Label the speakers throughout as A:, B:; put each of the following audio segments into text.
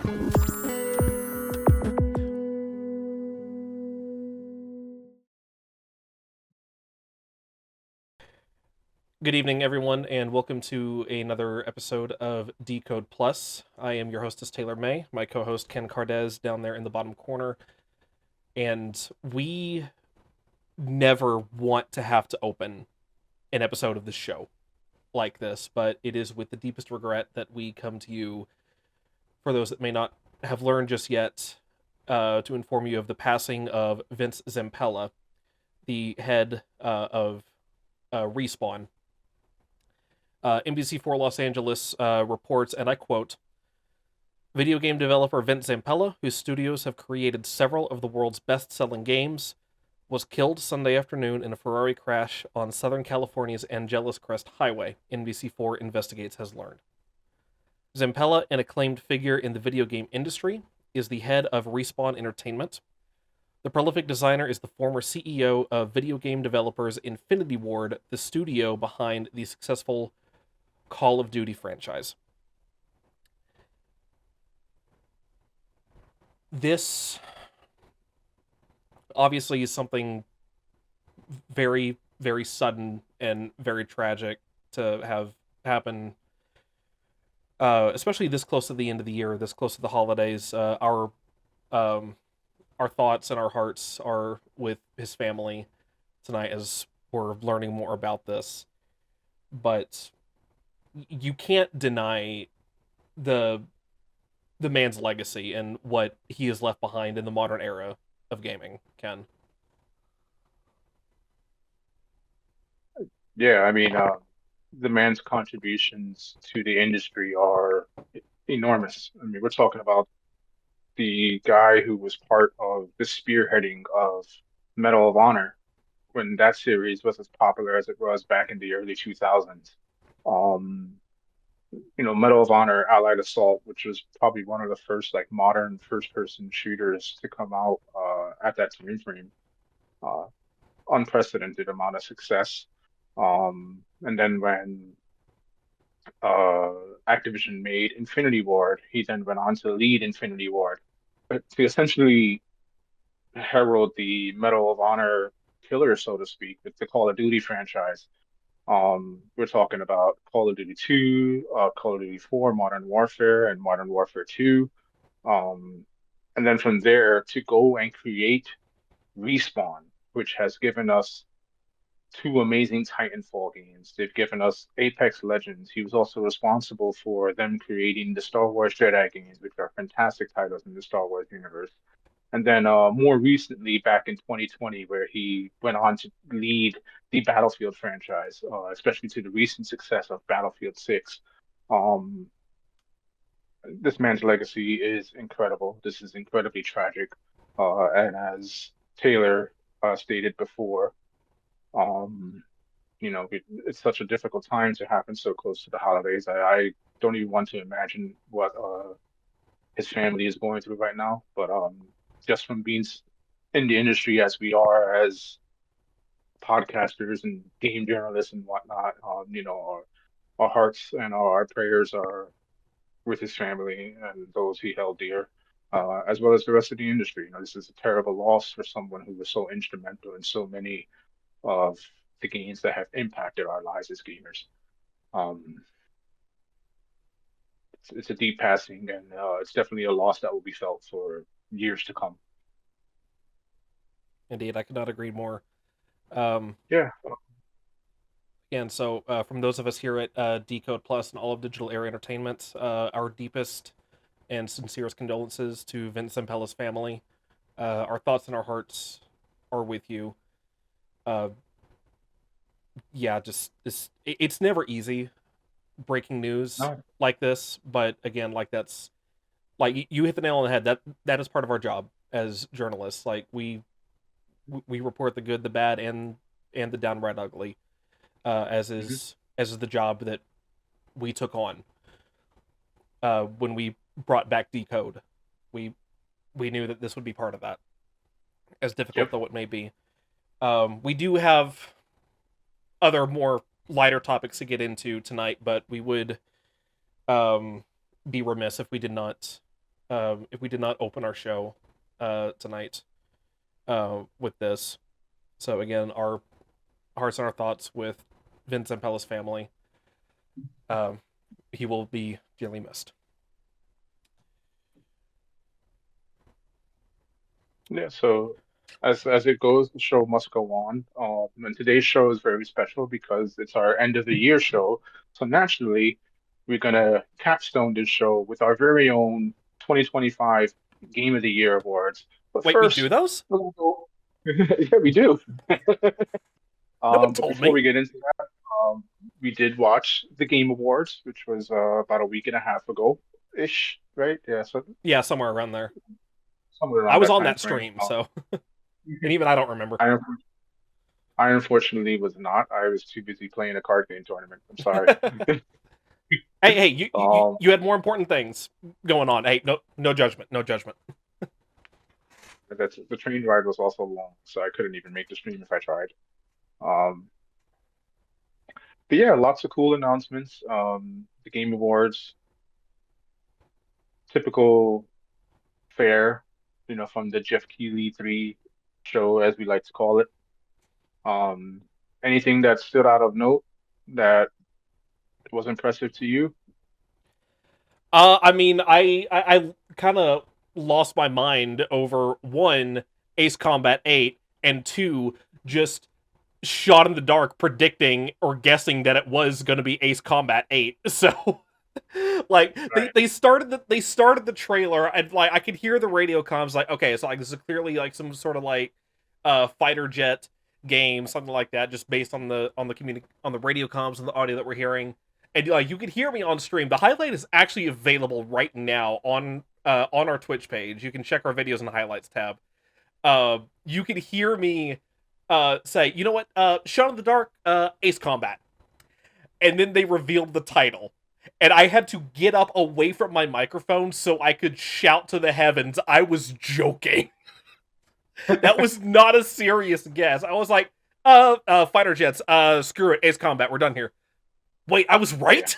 A: Good evening, everyone, and welcome to another episode of Decode Plus. I am your hostess, Taylor May, my co host, Ken Cardez, down there in the bottom corner. And we never want to have to open an episode of the show like this, but it is with the deepest regret that we come to you, for those that may not have learned just yet, to inform you of the passing of Vince Zampella, the head of Respawn. NBC4 Los Angeles reports, and I quote, video game developer Vince Zampella, whose studios have created several of the world's best-selling games, was killed Sunday afternoon in a Ferrari crash on Southern California's Angeles Crest Highway, NBC4 Investigates has learned. Zampella, an acclaimed figure in the video game industry, is the head of Respawn Entertainment. The prolific designer is the former CEO of video game developers Infinity Ward, the studio behind the successful Call of Duty franchise. This obviously is something very, very sudden and very tragic to have happen, especially this close to the end of the year, this close to the holidays. Our thoughts and our hearts are with his family tonight as we're learning more about this. But you can't deny the man's legacy and what he has left behind in the modern era of gaming, Ken.
B: Yeah, I mean, the man's contributions to the industry are enormous. I mean, we're talking about the guy who was part of the spearheading of Medal of Honor when that series was as popular as it was back in the early 2000s. Um, Medal of Honor Allied Assault, which was probably one of the first like modern first-person shooters to come out at that time frame. Uh, Unprecedented amount of success. And then when uh, Activision made Infinity Ward, he then went on to lead Infinity Ward, but to essentially herald the Medal of Honor killer, so to speak, with the Call of Duty franchise. We're talking about Call of Duty 2, Call of Duty 4, Modern Warfare, and Modern Warfare 2. Um, and then from there to go and create Respawn, which has given us two amazing Titanfall games. They've given us Apex Legends. He was also responsible for them creating the Star Wars Jedi games, which are fantastic titles in the Star Wars universe. And then more recently, back in 2020, where he went on to lead the Battlefield franchise, especially to the recent success of Battlefield 6. Um, this man's legacy is incredible. This is incredibly tragic. And as Taylor stated before, um, it's such a difficult time to happen so close to the holidays. I don't even want to imagine what his family is going through right now. But just from being in the industry as we are as podcasters and game journalists and whatnot, our hearts and our prayers are with his family and those he held dear, as well as the rest of the industry. This is a terrible loss for someone who was so instrumental in so many of the games that have impacted our lives as gamers. Um, it's a deep passing, and it's definitely a loss that will be felt for years to come.
A: Indeed, I could not agree more. Um,
B: Yeah,
A: and so, from those of us here at Decode Plus and all of Digital Area Entertainment, our deepest and sincerest condolences to Vince Zampella's family. Our thoughts and our hearts are with you. Uh, yeah, just this. It's never easy breaking news
B: no,
A: like this, but again, like that's like you hit the nail on the head. That is part of our job as journalists. Like we report the good, the bad, and the downright ugly,
B: mhm.
A: as is the job that we took on when we brought back Decode. We we knew that this would be part of that, as difficult
B: Yep.
A: though it may be. We do have other more lighter topics to get into tonight, but we would um, be remiss if we did not if we did not open our show tonight with this. So again, our hearts and our thoughts with Vince Zampella's family. Um, he will be dearly missed.
B: Yeah, so as it goes, the show must go on. And today's show is very special because it's our end of the year show. So naturally, we're gonna capstone this show with our very own 2025 Game of the Year awards. But
A: Wait, we do
B: first,
A: those?
B: we're gonna go. Yeah, we do.
A: No one
B: But
A: told
B: before
A: me.
B: we get into that, we did watch the Game Awards, which was about a week and a half ago ish, right? Yeah, so
A: Yeah, somewhere around there.
B: somewhere
A: I
B: around
A: was
B: that
A: on
B: time
A: that
B: frame.
A: stream, so and even I don't remember.
B: I I unfortunately was not. I was too busy playing a card game tournament. I'm sorry.
A: Hey, you
B: Um,
A: you had more important things going on. Hey, no judgment, no judgment.
B: that's the train ride was also long, so I couldn't even make the stream if I tried. Um, but yeah, lots of cool announcements. The Game Awards, typical fare, from the Jeff Keighley 3 show, as we like to call it. Um, Anything that stood out of note that was impressive to you?
A: I mean, I kind of lost my mind over one Ace Combat 8 and two just shot in the dark predicting or guessing that it was going to be Ace Combat 8. So like
B: Right.
A: they started the trailer and like I could hear the radio comms like okay, so like this is clearly like some sort of like fighter jet game, something like that, just based on the radio comms and the audio that we're hearing. And like you could hear me on stream. The highlight is actually available right now on our Twitch page. You can check our videos in the highlights tab. You could hear me say, you know what, Shot in the Dark, Ace Combat. And then they revealed the title. And I had to get up away from my microphone so I could shout to the heavens, I was joking. That was not a serious guess. I was like, fighter jets, screw it, Ace Combat, we're done here. Wait, I was
B: Yeah.
A: right?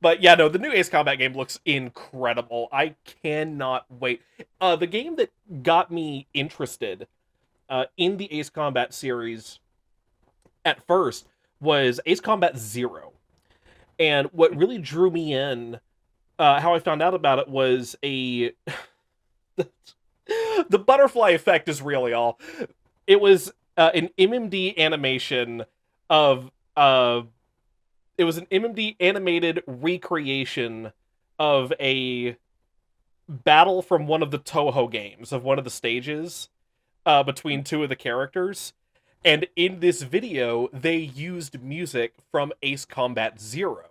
A: But yeah, no, the new Ace Combat game looks incredible. I cannot wait. The game that got me interested in the Ace Combat series at first was Ace Combat Zero. And what really drew me in, how I found out about it was the butterfly effect is really all. It was an MMD animation of it was an MMD animated recreation of a battle from one of the Toho games of one of the stages between two of the characters. And in this video, they used music from Ace Combat Zero.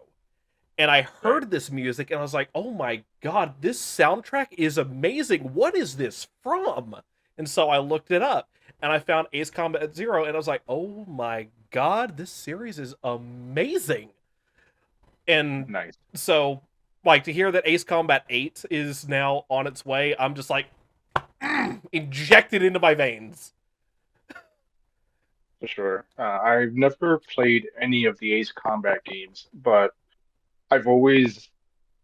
A: And I
B: Right.
A: heard this music and I was like, oh my god, this soundtrack is amazing. What is this from? And so I looked it up and I found Ace Combat Zero and I was like, oh my god, this series is amazing. And
B: Nice.
A: so, like, to hear that Ace Combat 8 is now on its way, I'm just like, injected into my veins.
B: For sure. I've never played any of the Ace Combat games, but I've always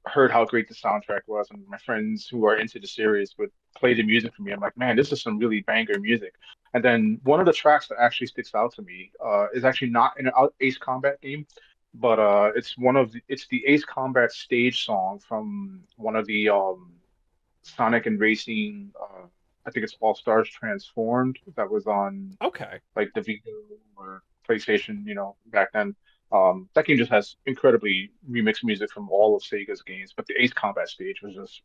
B: heard how great the soundtrack was, and my friends who are into the series would play the music for me. I'm like, man, this is some really banger music. And then one of the tracks that actually sticks out to me is actually not in an Ace Combat game, but it's the Ace Combat stage song from one of the Sonic and Racing. I think it's All Stars Transformed that was on
A: Okay.
B: like the Vita or PlayStation, back then. That game just has incredibly remixed music from all of Sega's games, but the Ace Combat stage was just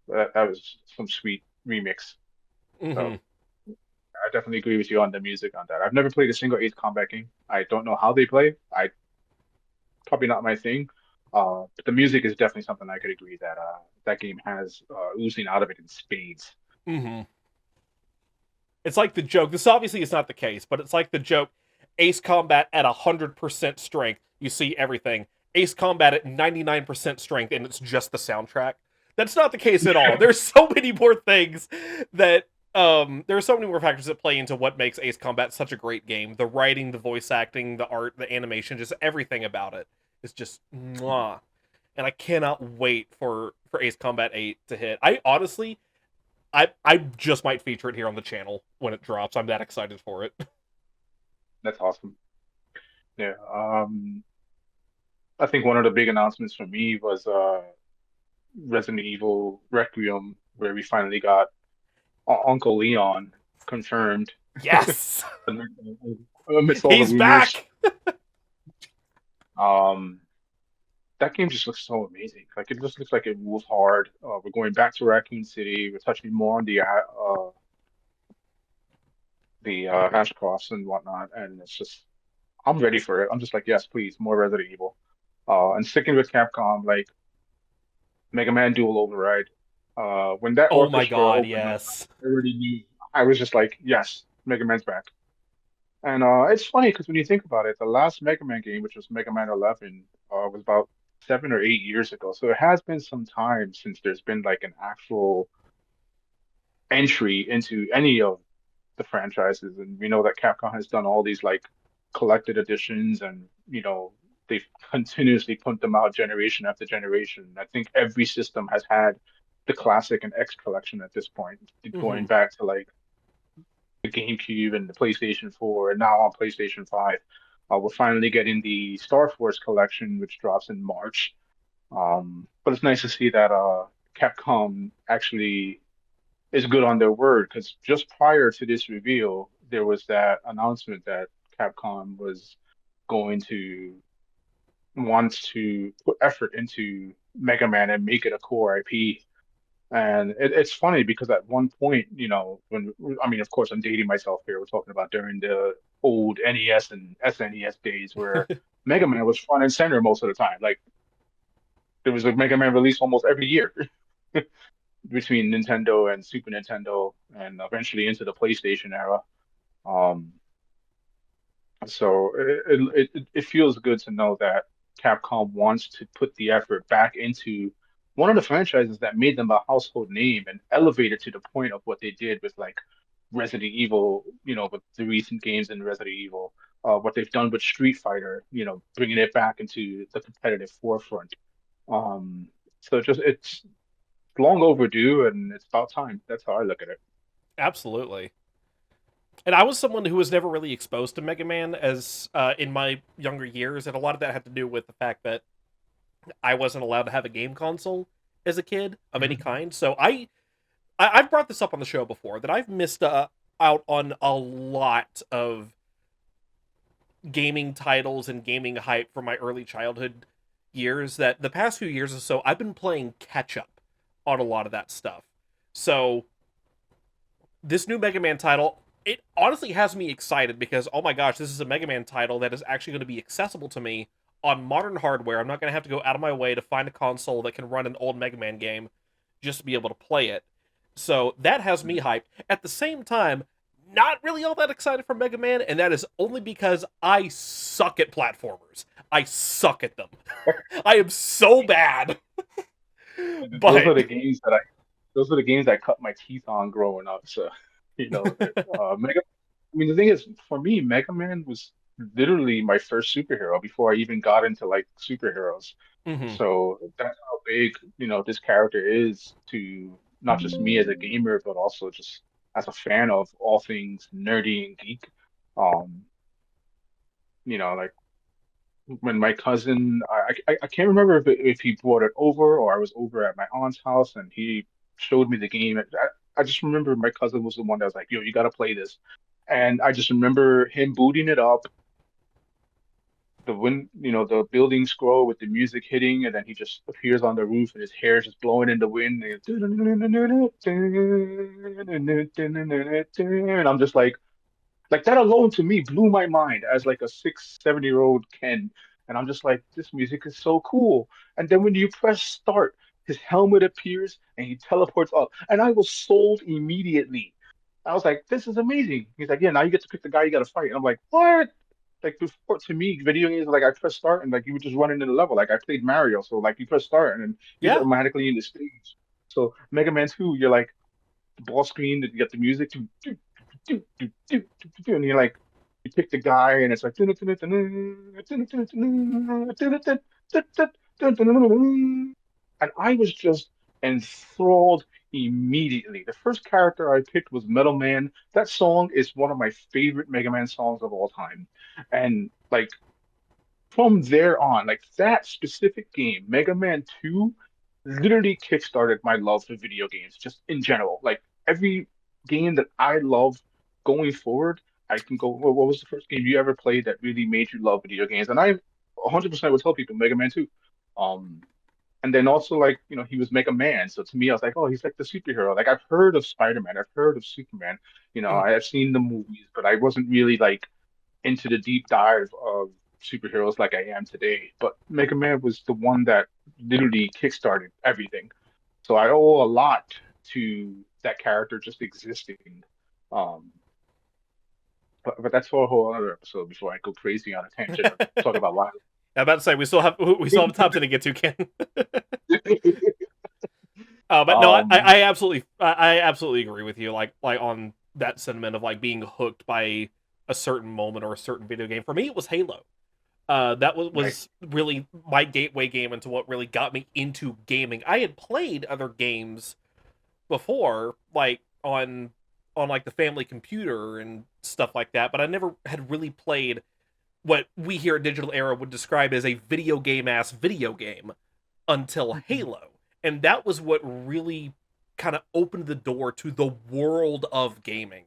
B: that was some sweet remix.
A: Mm-hmm.
B: So I definitely agree with you on the music on that. I've never played a single Ace Combat game. I don't know how they play. I Probably not my thing. But the music is definitely something I could agree that that game has oozing out of it in spades.
A: Mm-hmm. It's like the joke. This obviously is not the case, but it's like the joke. Ace Combat at 100% strength, you see everything. Ace Combat at 99% strength, and it's just the soundtrack. That's not the case at all. There's so many more things that there are so many more factors that play into what makes Ace Combat such a great game. The writing, the voice acting, the art, the animation, just everything about it is just mwah. and I cannot wait for Ace Combat 8 to hit. I honestly, I just might feature it here on the channel when it drops. I'm that excited for it.
B: That's awesome. Yeah. I think one of the big announcements for me was Resident Evil Requiem, where we finally got Uncle Leon confirmed
A: Yes,
B: amidst all the
A: he's
B: rumors.
A: back.
B: Um, that game just looks so amazing. Like it just looks like it moves hard. We're going back to Raccoon City. We're touching more on the Ashcrofts and whatnot, and it's just I'm ready for it. I'm just like, yes, please, more Resident Evil. And sticking with Capcom, like Mega Man Dual Override. When that
A: Oh my
B: orchestra
A: god,
B: opened up,
A: yes.
B: I already knew. I was just like, yes, Mega Man's back. And it's funny because when you think about it, the last Mega Man game, which was Mega Man 11, was about 7 or 8 years ago. So it has been some time since there's been like an actual entry into any of the franchises. And we know that Capcom has done all these like collected editions and, they've continuously put them out generation after generation. I think every system has had the classic and X collection at this point,
A: Hmm.
B: going back to like the GameCube and the PlayStation 4, and now on PlayStation 5. We're finally getting the Star Force collection, which drops in March. But it's nice to see that Capcom actually is good on their word because just prior to this reveal, there was that announcement that Capcom was going to wants to put effort into Mega Man and make it a core IP. And it's funny because at one point, when I mean, of course, I'm dating myself here. We're talking about during the old NES and SNES days where Mega Man was front and center most of the time. Like there was a Mega Man release almost every year between Nintendo and Super Nintendo, and eventually into the PlayStation era. Um, so it feels good to know that Capcom wants to put the effort back into one of the franchises that made them a household name and elevated to the point of what they did with like Resident Evil, with the recent games in Resident Evil, what they've done with Street Fighter, bringing it back into the competitive forefront. Um, so it's long overdue and it's about time. That's how I look at it.
A: Absolutely. And I was someone who was never really exposed to Mega Man as in my younger years, and a lot of that had to do with the fact that I wasn't allowed to have a game console as a kid of any
B: Mhm.
A: kind. So I've brought this up on the show before that I've missed out on a lot of gaming titles and gaming hype from my early childhood years. That the past few years or so I've been playing catch up on a lot of that stuff. So this new Mega Man title, it honestly has me excited because oh my gosh, this is a Mega Man title that is actually going to be accessible to me on modern hardware. I'm not going to have to go out of my way to find a console that can run an old Mega Man game just to be able to play it. So that has me hyped. At the same time, not really all that excited for Mega Man, and that is only because I suck at platformers. I suck at them. I am so bad.
B: Those are
A: But
B: the games that I cut my teeth on growing up. So, Mega. I mean, the thing is, for me, Mega Man was literally my first superhero before I even got into like superheroes.
A: mhm.
B: So that's how big, this character is to not just me as a gamer, but also just as a fan of all things nerdy and geek. Um, like when my cousin, I can't remember if he brought it over or I was over at my aunt's house and he showed me the game. I just remember my cousin was the one that was like, "Yo, you got to play this," and I just remember him booting it up, the wind, the building scroll with the music hitting, and then he just appears on the roof and his hair is just blowing in the wind, and I'm just like that alone to me blew my mind as like a 6, 7 year old Ken. And I'm just like, this music is so cool. And then when you press start, his helmet appears and he teleports up. And I was sold immediately. I was like, this is amazing. He's like, yeah, now you get to pick the guy you got to fight. And I'm like, what? Like before, to me, video games like I press start and like you would just run into the level. Like I played Mario, so like you press start and then he's
A: Yeah,
B: automatically in the stage. So Mega Man 2, you're like the ball screen, you got the music, and you're like, you pick the guy, and it's like, dun, dun, dun, dun, dun. And I was just enthralled immediately. The first character I picked was Metal Man. That song is one of my favorite Mega Man songs of all time. And like from there on, like that specific game, Mega Man 2, literally kickstarted my love for video games, just in general. Like every game that I love going forward, I can go, well, what was the first game you ever played that really made you love video games? And I 100% would tell people Mega Man 2. Um, and then also like, he was Mega Man. So to me, I was like, oh, he's like the superhero. Like I've heard of Spider-Man, I've heard of Superman,
A: Mm.
B: I've seen the movies, but I wasn't really like into the deep dive of superheroes like I am today. But Mega Man was the one that literally kickstarted everything. So I owe a lot to that character just existing. Um, but that's for a whole other episode before I go crazy on a tangent of talking about life.
A: I'm about to say we still have time to get to, Ken. But no, I,
B: um,
A: I absolutely I absolutely agree with you. Like on that sentiment of like being hooked by a certain moment or a certain video game. For me, it was Halo. That was
B: right.
A: was really my gateway game into what really got me into gaming. I had played other games before, like on like the family computer and stuff like that, but I never had really played what we here at Digital Era would describe as a video game ass video game until Halo. And that was what really kind of opened the door to the world of gaming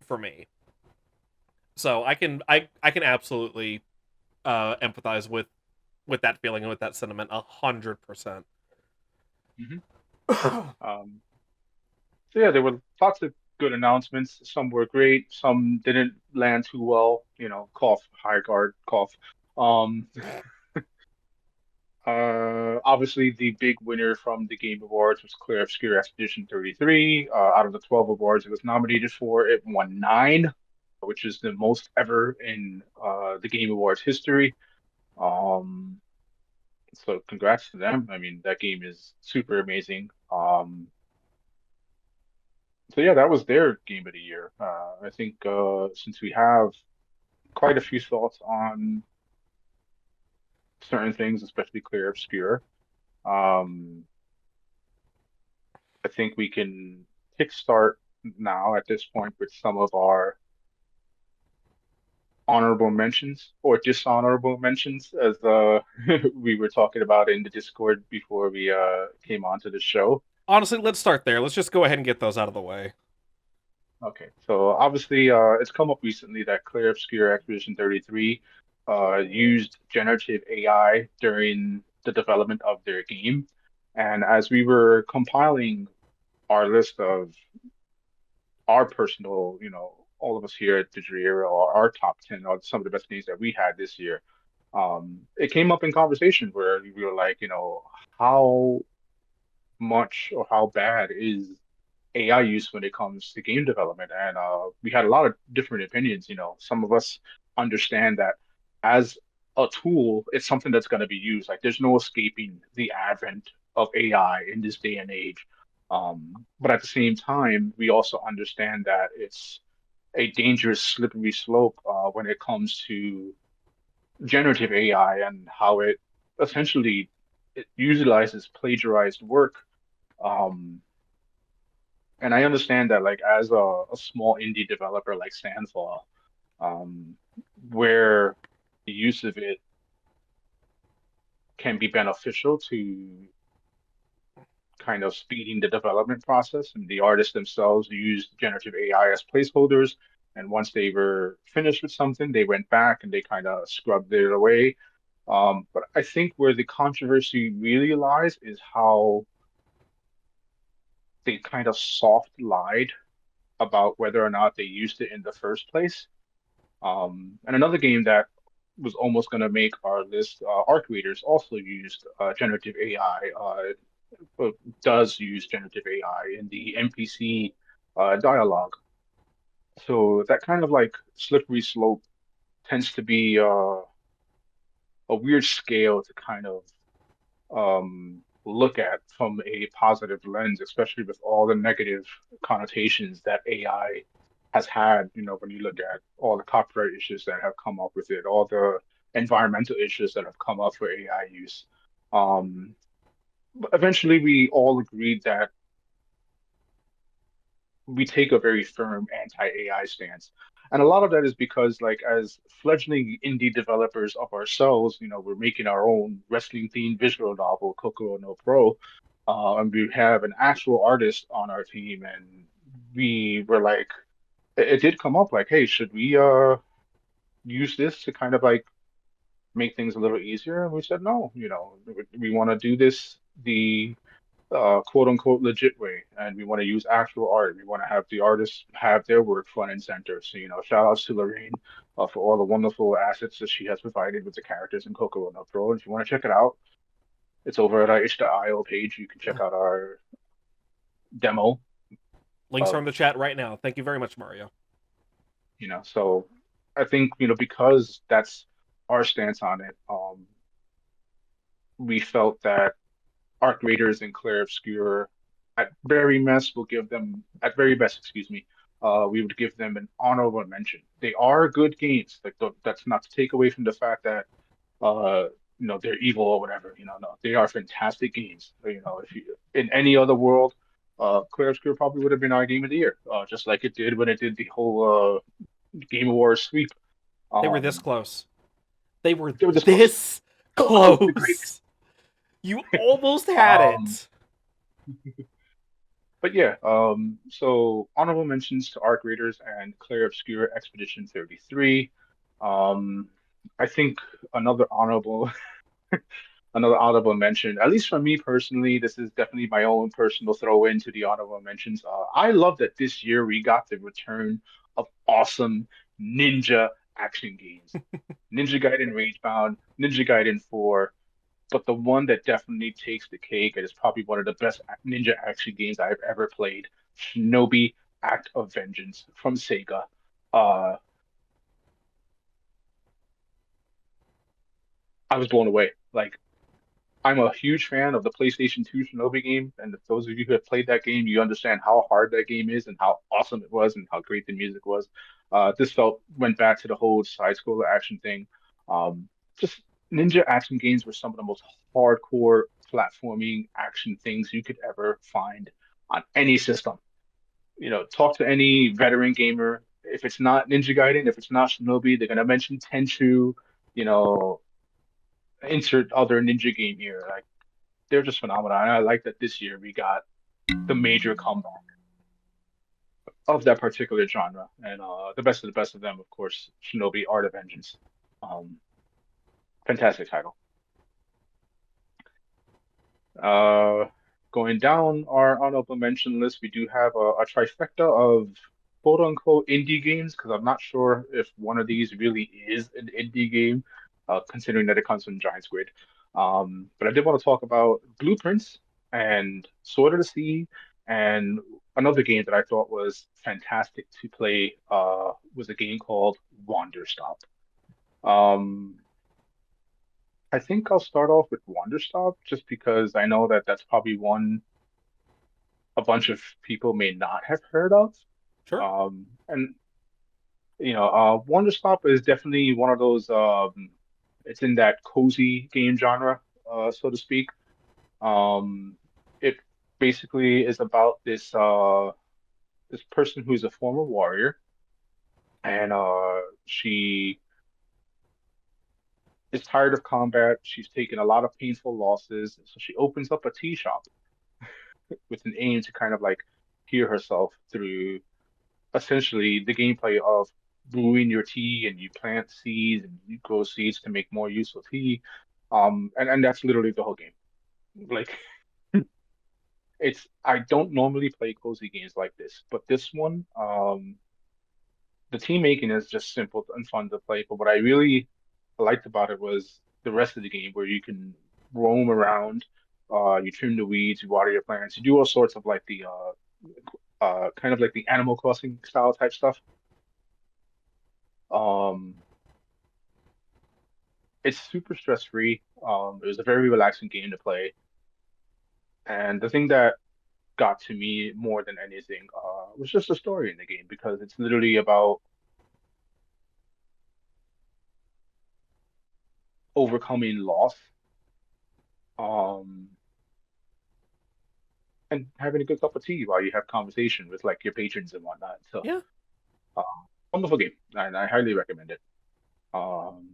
A: for me. So I can absolutely empathize with that feeling and with that sentiment 100%.
B: Mhm. Um, so yeah, there were lots of good announcements. Some were great, some didn't land too well. Cough, high guard, cough. Um, Obviously, the big winner from the Game Awards was Clear Obscure Expedition 33. Out of the 12 awards it was nominated for, it won nine, which is the most ever in the Game Awards history. Um, so congrats to them. I mean, that game is super amazing. So yeah, that was their game of the year. I think since we have quite a few thoughts on certain things, especially Clear Obscure, um, I think we can kickstart now at this point with some of our honorable mentions or dishonorable mentions, as we were talking about in the Discord before we came onto the show.
A: Honestly, let's start there. Let's just go ahead and get those out of the way.
B: Okay, so obviously, it's come up recently that Clear Obscure Expedition 33 used generative AI during the development of their game. And as we were compiling our list of our personal, all of us here at Digital Era, or our top 10 or some of the best games that we had this year, it came up in conversation where we were like, how much or how bad is AI use when it comes to game development? And we had a lot of different opinions. Some of us understand that as a tool, it's something that's going to be used. Like there's no escaping the advent of AI in this day and age. But at the same time, we also understand that it's a dangerous, slippery slope when it comes to generative AI and how it essentially it utilizes plagiarized work. Um, and I understand that, like, as a small indie developer like Sandfall, um, where the use of it can be beneficial to kind of speeding the development process, and the artists themselves used generative AI as placeholders. And once they were finished with something, they went back and they kind of scrubbed it away. But I think where the controversy really lies is how they kind of soft lied about whether or not they used it in the first place. And another game that was almost going to make our list, Arc Raiders also used generative AI, does use generative AI in the NPC dialogue. So that kind of like slippery slope tends to be a weird scale to kind of look at from a positive lens, especially with all the negative connotations that AI has had. When you look at all the copyright issues that have come up with it, all the environmental issues that have come up for AI use. Um, but eventually, we all agreed that we take a very firm anti-AI stance. And a lot of that is because, like, as fledgling indie developers of ourselves, we're making our own wrestling-themed visual novel, Kokoro no Pro, and we have an actual artist on our team, and we were like, it did come up like, hey, should we use this to kind of like make things a little easier? And we said no, we want to do this the quote unquote legit way, and we want to use actual art. We want to have the artists have their work front and center. So, shout outs to Lorraine for all the wonderful assets that she has provided with the characters in Coco and Pro. And if you want to check it out, it's over at our itch.io page. You can check out our demo
A: Links are in
B: of,
A: the chat right now. Thank you very much, Mario.
B: so I think, because that's our stance on it, we felt that Arc Raiders and Clair Obscur at very best, excuse me, we would give them an honorable mention. They are good games. Like that's not to take away from the fact that uh they're evil or whatever. No, they are fantastic games. If you in any other world, Clair Obscur probably would have been our game of the year, just like it did when it did the whole Game Awards sweep.
A: They were this
B: Um,
A: close. They were
B: they were this close,
A: this
B: so close to great.
A: close. You almost had
B: Um,
A: it.
B: But yeah, so honorable mentions to Arc Raiders and Clair Obscur Expedition 33. Um, I think another honorable another honorable mention, at least for me personally, this is definitely my own personal throw into the honorable mentions. I love that this year we got the return of awesome ninja action games. Ninja Gaiden Ragebound, Ninja Gaiden 4, but the one that definitely takes the cake and is probably one of the best ninja action games I've ever played, Shinobi Act of Vengeance from Sega. Uh, I was blown away. Like, I'm a huge fan of the PlayStation 2 Shinobi game, and if those of you who have played that game, you understand how hard that game is and how awesome it was and how great the music was. This felt went back to the whole side scroller action thing. Just ninja action games were some of the most hardcore platforming action things you could ever find on any system. Talk to any veteran gamer. If it's not Ninja Gaiden, if it's not Shinobi, they're gonna mention Tenchu, you know, insert other ninja game here. Like they're just phenomenal. And I like that this year we got the major comeback of that particular genre. And the best of the best of them, of course, Shinobi Art of Vengeance. Um, Fantastic title. Uh, Going down our honorable mention list, we do have a trifecta of quote unquote indie games because I'm not sure if one of these really is an indie game, considering that it comes from Giant Squid. But I did want to talk about Blueprints and Sword of the Sea, and another game that I thought was fantastic to play was a game called Wanderstop. Um, I think I'll start off with Wanderstop just because I know that that's probably one a bunch of people may not have heard of.
A: Sure.
B: And Wanderstop is definitely one of those. It's in that cozy game genre, so to speak. It basically is about this person who's a former warrior, and she is tired of combat. She's taken a lot of painful losses, so she opens up a tea shop with an aim to kind of like heal herself through essentially the gameplay of brewing your tea and you plant seeds and you grow seeds to make more useful tea. And that's literally the whole game. Like I don't normally play cozy games like this, but this one, the team making is just simple and fun to play. But what I really liked about it was the rest of the game where you can roam around, you trim the weeds, you water your plants, you do all sorts of like the kind of like the Animal Crossing style type stuff. Um, it's super stress free. It was a very relaxing game to play, and the thing that got to me more than anything was just the story in the game because it's literally about overcoming loss um, and having a good cup of tea while you have conversation with like your patrons and whatnot. So,
A: Yeah.
B: uh, wonderful game. I highly recommend it. Um,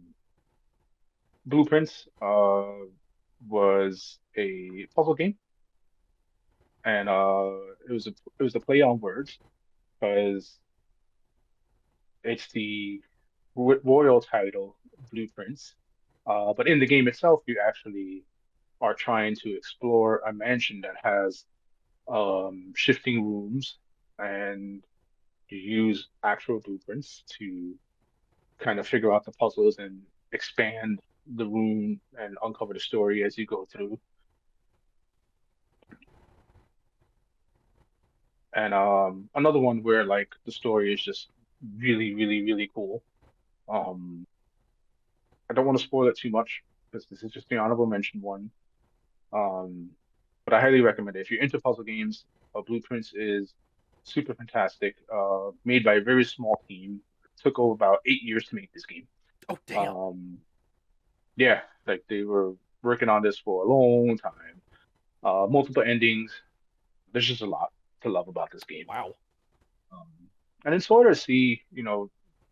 B: Blueprints was a puzzle game, and it was a play on words because it's the royal title Blueprints. But in the game itself, you actually are trying to explore a mansion that has shifting rooms, and you use actual blueprints to kind of figure out the puzzles and expand the room and uncover the story as you go through. And another one where like the story is just really, really, really cool. Um, I don't want to spoil it too much because this is just the honorable mention one. Um, but I highly recommend it. If you're into puzzle games, Blueprints is super fantastic. Made by a very small team. It took over about 8 years to make this game.
A: Oh, damn.
B: Um, yeah, like they were working on this for a long time. Multiple endings. There's just a lot to love about this game.
A: Wow.
B: Um, and it's sort of see,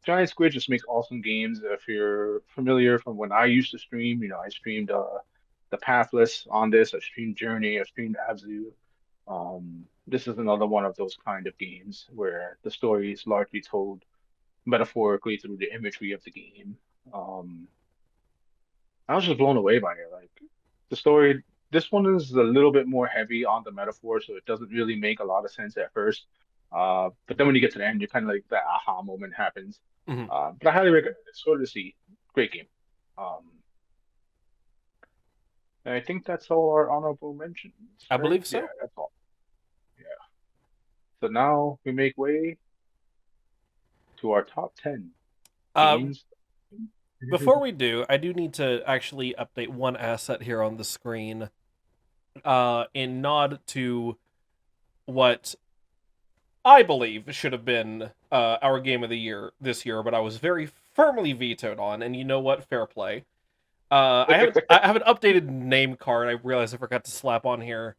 B: Giant Squid just makes awesome games. If you're familiar from when I used to stream, I streamed the Pathless on this. I streamed Journey. I streamed Abzu. This is another one of those kind of games where the story is largely told metaphorically through the imagery of the game. Um, I was just blown away by it. Like the story, this one is a little bit more heavy on the metaphor, so it doesn't really make a lot of sense at first. But then when you get to the end, you kind of like that aha moment happens.
A: Hmm.
B: But I highly recommend it. Sort of see, great game. Um, and I think that's all our honorable mentions,
A: I
B: right?
A: believe
B: Yeah,
A: so.
B: that's all. Yeah. So now we make way to our top 10
A: Uh,
B: games.
A: Before we do, I do need to actually update one asset here on the screen. In nod to what I believe should have been our game of the year this year, but I was very firmly vetoed on. And you know what? Fair play. I have an updated name card. I realized I forgot to slap on here.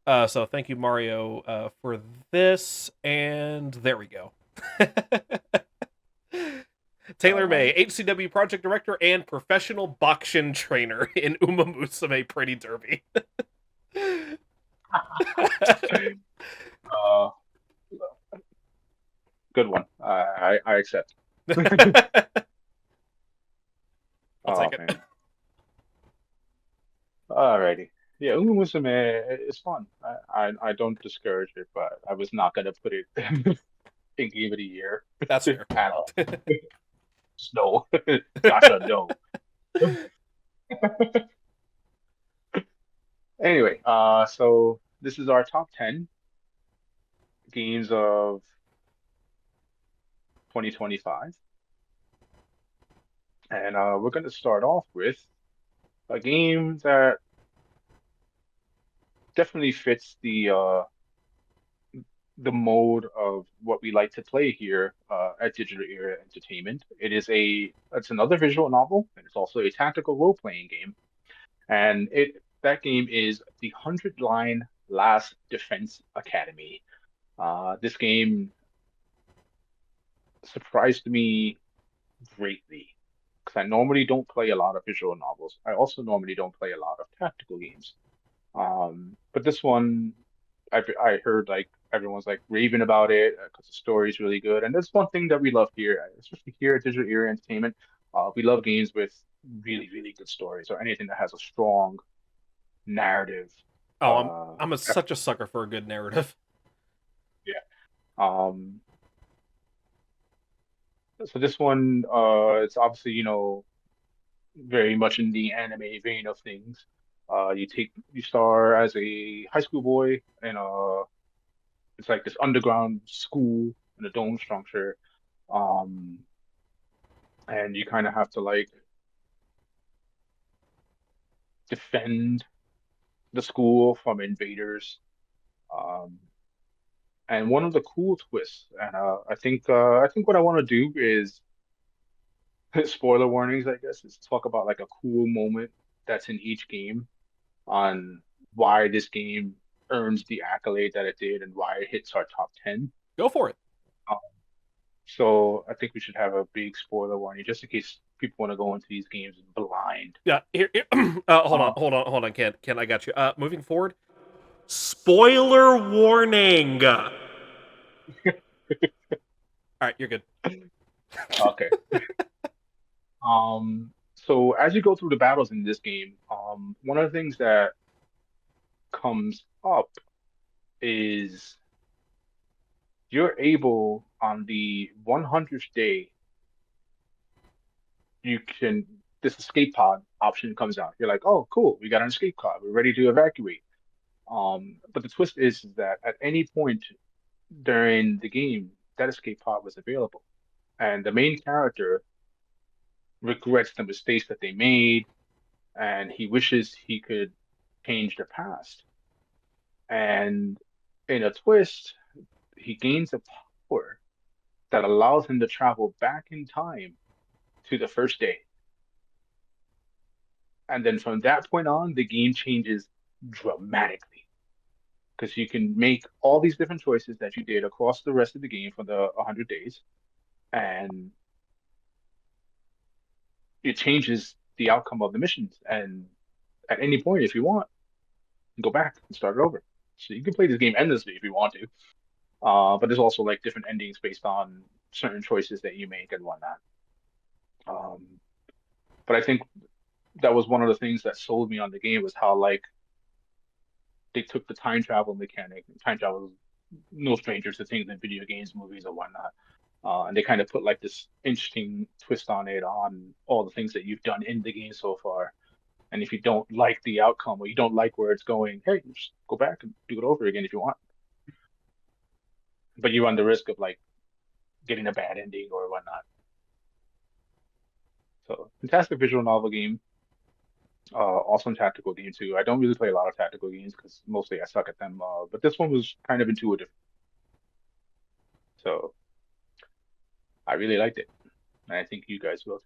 A: So thank you, Mario, for this. And there we go. Taylor May,
B: Um,
A: HCW project director and professional boxing trainer in Uma Musume Pretty Derby.
B: uh, good one. I accept.
A: I'll take
B: Oh
A: it.
B: man. Alrighty. Yeah, Uma Musume is fun. I don't discourage it, but I was not gonna put it in game of the year
A: That's fair.
B: at all. Just no. Gotcha, no. Anyway, so this is our top 10 games of 2025. And we're gonna start off with a game that definitely fits the mode of what we like to play here at Digital Era Entertainment. It's another visual novel, and it's also a tactical role-playing game. And that game is the 100 Line Last Defense Academy. This game surprised me greatly because I normally don't play a lot of visual novels. I also normally don't play a lot of tactical games. But this one, I heard like everyone's like raving about it because the story is really good, and that's one thing that we love here, especially here at Digital Era Entertainment. We love games with really, really good stories or anything that has a strong narrative.
A: Oh,
B: Uh,
A: such a sucker for a good narrative.
B: yeah. Um, so this one, it's obviously, very much in the anime vein of things. You star as a high school boy in it's like this underground school in a dome structure. Um, and you kind of have to like defend the school from invaders. Um, and one of the cool twists, and I think what I want to do is spoiler warnings, I guess, is talk about like a cool moment that's in each game. on why this game earns the accolade that it did and why it hits our top 10.
A: Go for it.
B: Um, so I think we should have a big spoiler warning just in case people want to go into these games blind.
A: Yeah, hold on,
B: Um,
A: Ken. Ken, I got you. Moving forward. Spoiler warning. All right, you're good.
B: okay. So as you go through the battles in this game, one of the things that comes up is you're able on the 100th day, you can this escape pod option comes out. You're like, oh, cool, we got an escape pod. We're ready to evacuate. But the twist is that at any point during the game, that escape pod was available. And the main character regrets the mistakes that they made, and he wishes he could change the past. And in a twist, he gains a power that allows him to travel back in time to the first day. And then from that point on, the game changes dramatically because you can make all these different choices that you did across the rest of the game for the 100 days, and it changes the outcome of the missions. And at any point, if you want, you can go back and start it over. So you can play this game endlessly if you want to. But there's also like different endings based on certain choices that you make and whatnot. Um, but I think that was one of the things that sold me on the game was how like they took the time travel mechanic. Time travel is no stranger to things in video games, movies, or whatnot. And they kind of put like this interesting twist on it on all the things that you've done in the game so far. And if you don't like the outcome or you don't like where it's going, hey, just go back and do it over again if you want. But you run the risk of like getting a bad ending or whatnot. So fantastic visual novel game. Awesome tactical game too. I don't really play a lot of tactical games because mostly I suck at them. But this one was kind of intuitive, so I really liked it, and I think you guys will.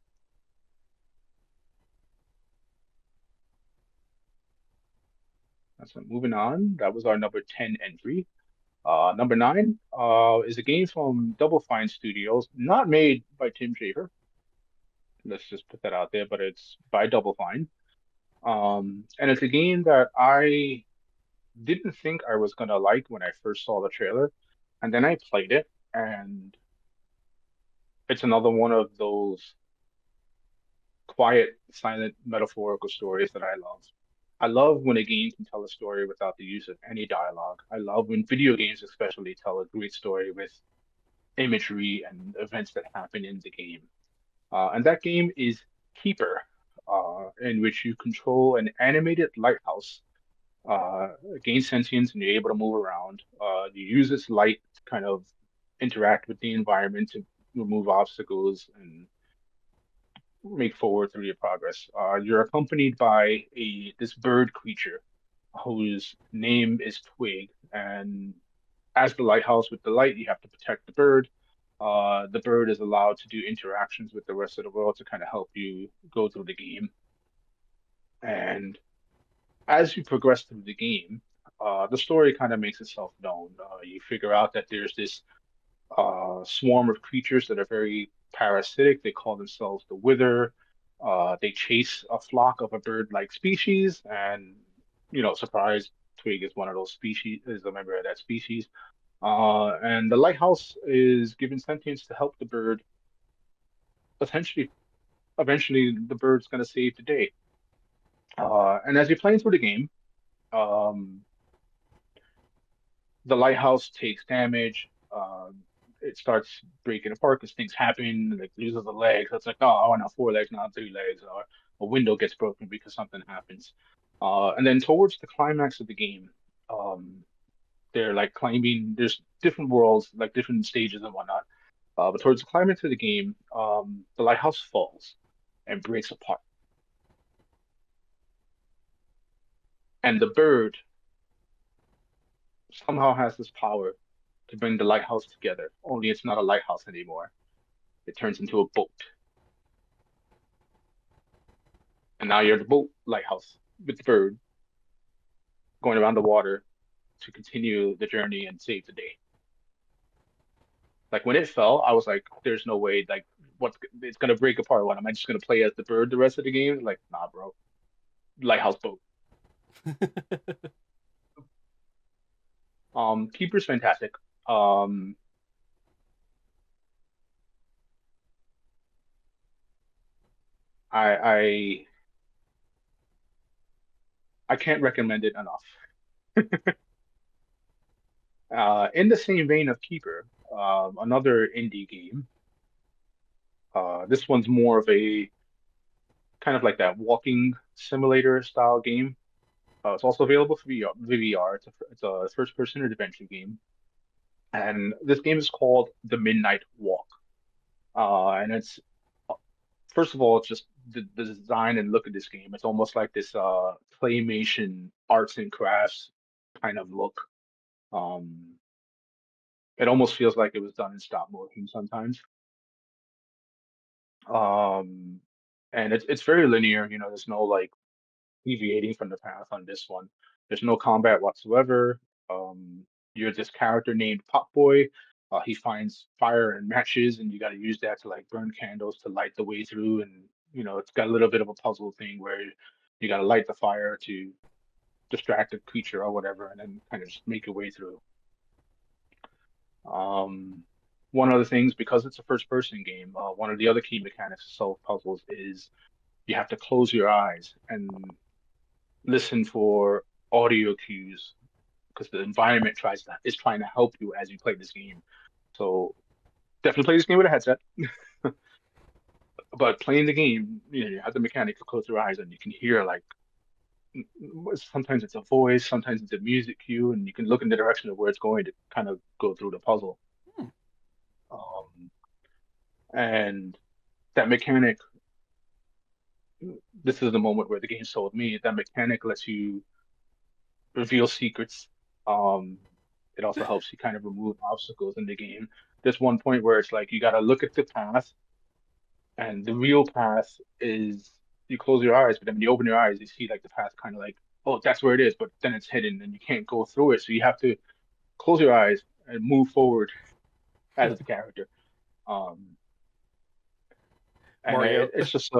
B: So moving on, that was our number 10 entry. Number nine is a game from Double Fine Studios, not made by Tim Schafer. Let's just put that out there, but it's by Double Fine. And it's a game that I didn't think I was gonna like when I first saw the trailer, and then I played it, and it's another one of those quiet, silent, metaphorical stories that I love. I love when a game can tell a story without the use of any dialogue. I love when video games, especially, tell a great story with imagery and events that happen in the game. And that game is Keeper, in which you control an animated lighthouse, gain sentience, and you're able to move around. You use this light to kind of interact with the environment to remove obstacles and make forward through your progress. You're accompanied by a this bird creature whose name is Twig, and as the lighthouse with the light, you have to protect the bird. The bird is allowed to do interactions with the rest of the world to kind of help you go through the game. And as you progress through the game, the story kind of makes itself known. You figure out that there's this swarm of creatures that are very parasitic. They call themselves the Wither. They chase a flock of a bird-like species, and surprise, Twig is one of those species, is a member of that species. And the lighthouse is given sentience to help the bird. Potentially, eventually, the bird's going to save the day. And as you're playing through the game, um, the lighthouse takes damage. It starts breaking apart because things happen, like loses a leg. So it's like, oh, I want to have four legs, not three legs, or a window gets broken because something happens. And then towards the climax of the game, um, they're like climbing. There's different worlds, like different stages and whatnot. But towards the climax of the game, the lighthouse falls and breaks apart, and the bird somehow has this power to bring the lighthouse together. Only it's not a lighthouse anymore. It turns into a boat. And now you're the boat lighthouse with the bird. going around the water to continue the journey and save the day. Like when it fell, I was like, "There's no way. Like, what's it's gonna break apart? What am I just gonna play as the bird the rest of the game?" Like, nah, bro. Lighthouse boat. Keeper's fantastic. Um, I I can't recommend it enough. In the same vein of Keeper, another indie game. This one's more of a kind of like that walking simulator style game. It's also available for VR. It's a first-person adventure game, and this game is called The Midnight Walk. And it's first of all, it's just the design and look of this game. It's almost like this claymation arts and crafts kind of look. Um, it almost feels like it was done in stop motion sometimes. Um, and it's very linear. There's no like deviating from the path on this one. There's no combat whatsoever. Um, you're this character named Pop Boy. He finds fire and matches, and you got to use that to like burn candles to light the way through. And it's got a little bit of a puzzle thing where you got to light the fire to distract a creature or whatever, and then kind of just make your way through. Um, one of the things, because it's a first-person game, one of the other key mechanics to solve puzzles is you have to close your eyes and listen for audio cues because the environment is trying to help you as you play this game. So definitely play this game with a headset. But playing the game, you have the mechanic to close your eyes and you can hear like sometimes it's a voice, sometimes it's a music cue, and you can look in the direction of where it's going to kind of go through the puzzle.
A: Hmm.
B: Um, and that mechanic, this is the moment where the game sold me. That mechanic lets you reveal secrets. Um, it also helps you kind of remove obstacles in the game. There's one point where it's like you got to look at the path, and the real path is you close your eyes, but then when you open your eyes, you see like the path kind of like, oh, that's where it is, but then it's hidden and you can't go through it. So you have to close your eyes and move forward as the character. Um, and
A: Mario,
B: it's just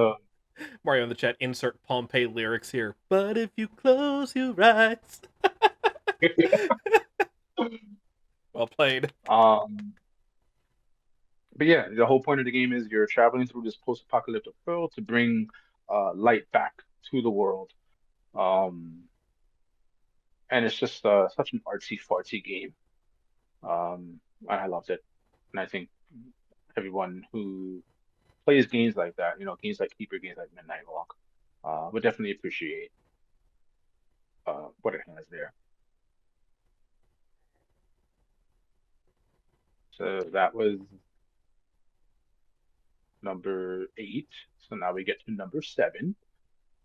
A: Mario in the chat. Insert Pompeii lyrics here. But if you close your eyes, well played.
B: um, but yeah, the whole point of the game is you're traveling through this post-apocalyptic world to bring light back to the world. Um, and it's just such an artsy fartsy game. And I loved it. And I think everyone who plays games like that, games like Keeper, games like Midnight Walk, would definitely appreciate what it has there. So that was number 8. So now we get to number 7.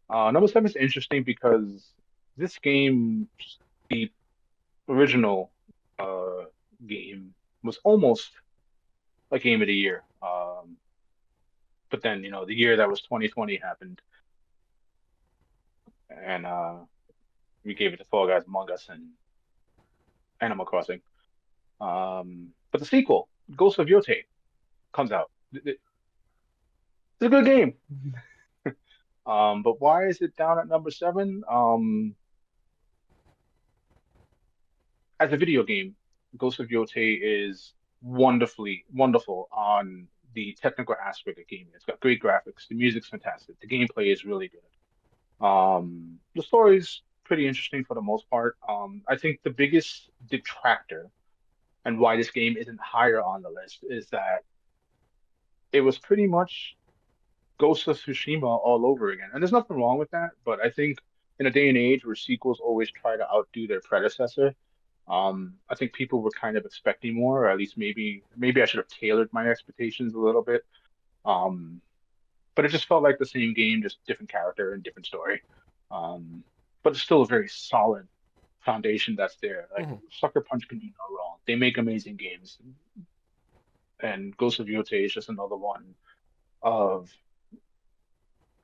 B: Number 7 is interesting because this game, the original uh, game, was almost a game of the year. But then, the year that was 2020 happened, and we gave it to Fall Guys Among Us and Animal Crossing. But the sequel, Ghost of Yotei, comes out. It's a good game. But why is it down at number 7? As a video game, Ghost of Yotei is wonderfully wonderful on the technical aspect of gaming. It's got great graphics, the music's fantastic, the gameplay is really good. The story's pretty interesting for the most part. I think the biggest detractor and why this game isn't higher on the list is that it was pretty much Ghost of Tsushima all over again. And there's nothing wrong with that, but I think in a day and age where sequels always try to outdo their predecessor, I think people were kind of expecting more, or at least maybe I should have tailored my expectations a little bit. Um, but it just felt like the same game, just different character and different story. Um, but it's still a very solid foundation that's there. Like
A: Mhm.
B: Sucker Punch can do no wrong. They make amazing games, and Ghost of Yotei is just another one of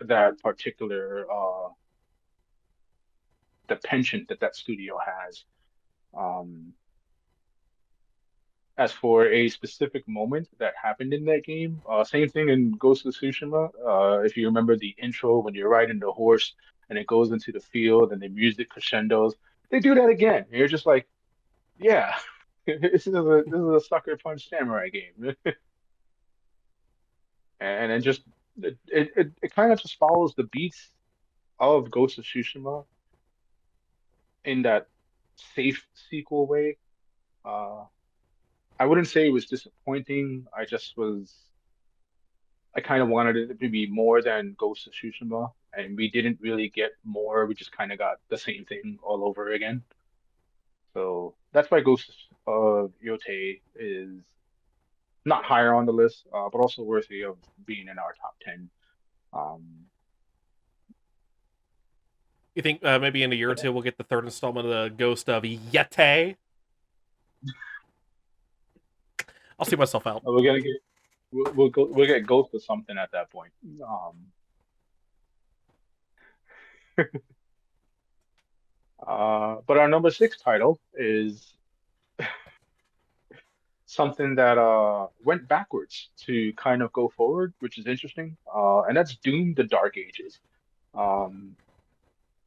B: that particular the penchant that that studio has. Um, as for a specific moment that happened in that game, same thing in Ghost of Tsushima. If you remember the intro when you're riding the horse and it goes into the field and the music crescendos, they do that again. And you're just like, yeah, this is a sucker punch samurai game, and then just it kind of just follows the beats of Ghost of Tsushima in that safe sequel way. Uh, I wouldn't say it was disappointing. I kind of wanted it to be more than Ghost of Tsushima, and we didn't really get more. We just kind of got the same thing all over again. So that's why Ghost of Yote is not higher on the list, but also worthy of being in our top 10. Um,
A: You think maybe in a year or
B: but
A: two we'll get the third installment of the Ghost of Yeti? I'll see myself out.
B: we're gonna get we'll get Ghost of something at that point. Um, but our number six title is something that went backwards to kind of go forward, which is interesting. And that's Doom: The Dark Ages. Um,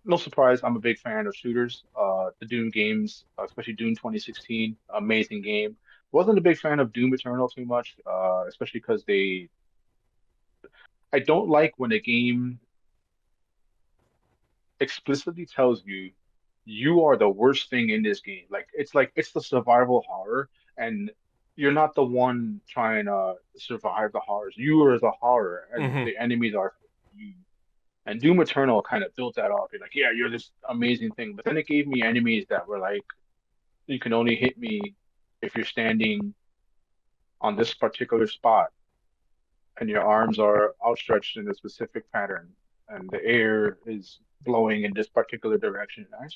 B: no surprise, I'm a big fan of shooters. The Doom games, especially Doom 2016, amazing game. Wasn't a big fan of Doom Eternal too much, especially because I don't like when a game explicitly tells you you are the worst thing in this game. Like it's the survival horror, and you're not the one trying to survive the horrors. You are the horror, and
A: Hmm.
B: the enemies are you. And Doom Eternal kind of built that up. You're like, yeah, you're this amazing thing. But then it gave me enemies that were like, you can only hit me if you're standing on this particular spot and your arms are outstretched in a specific pattern and the air is blowing in this particular direction. I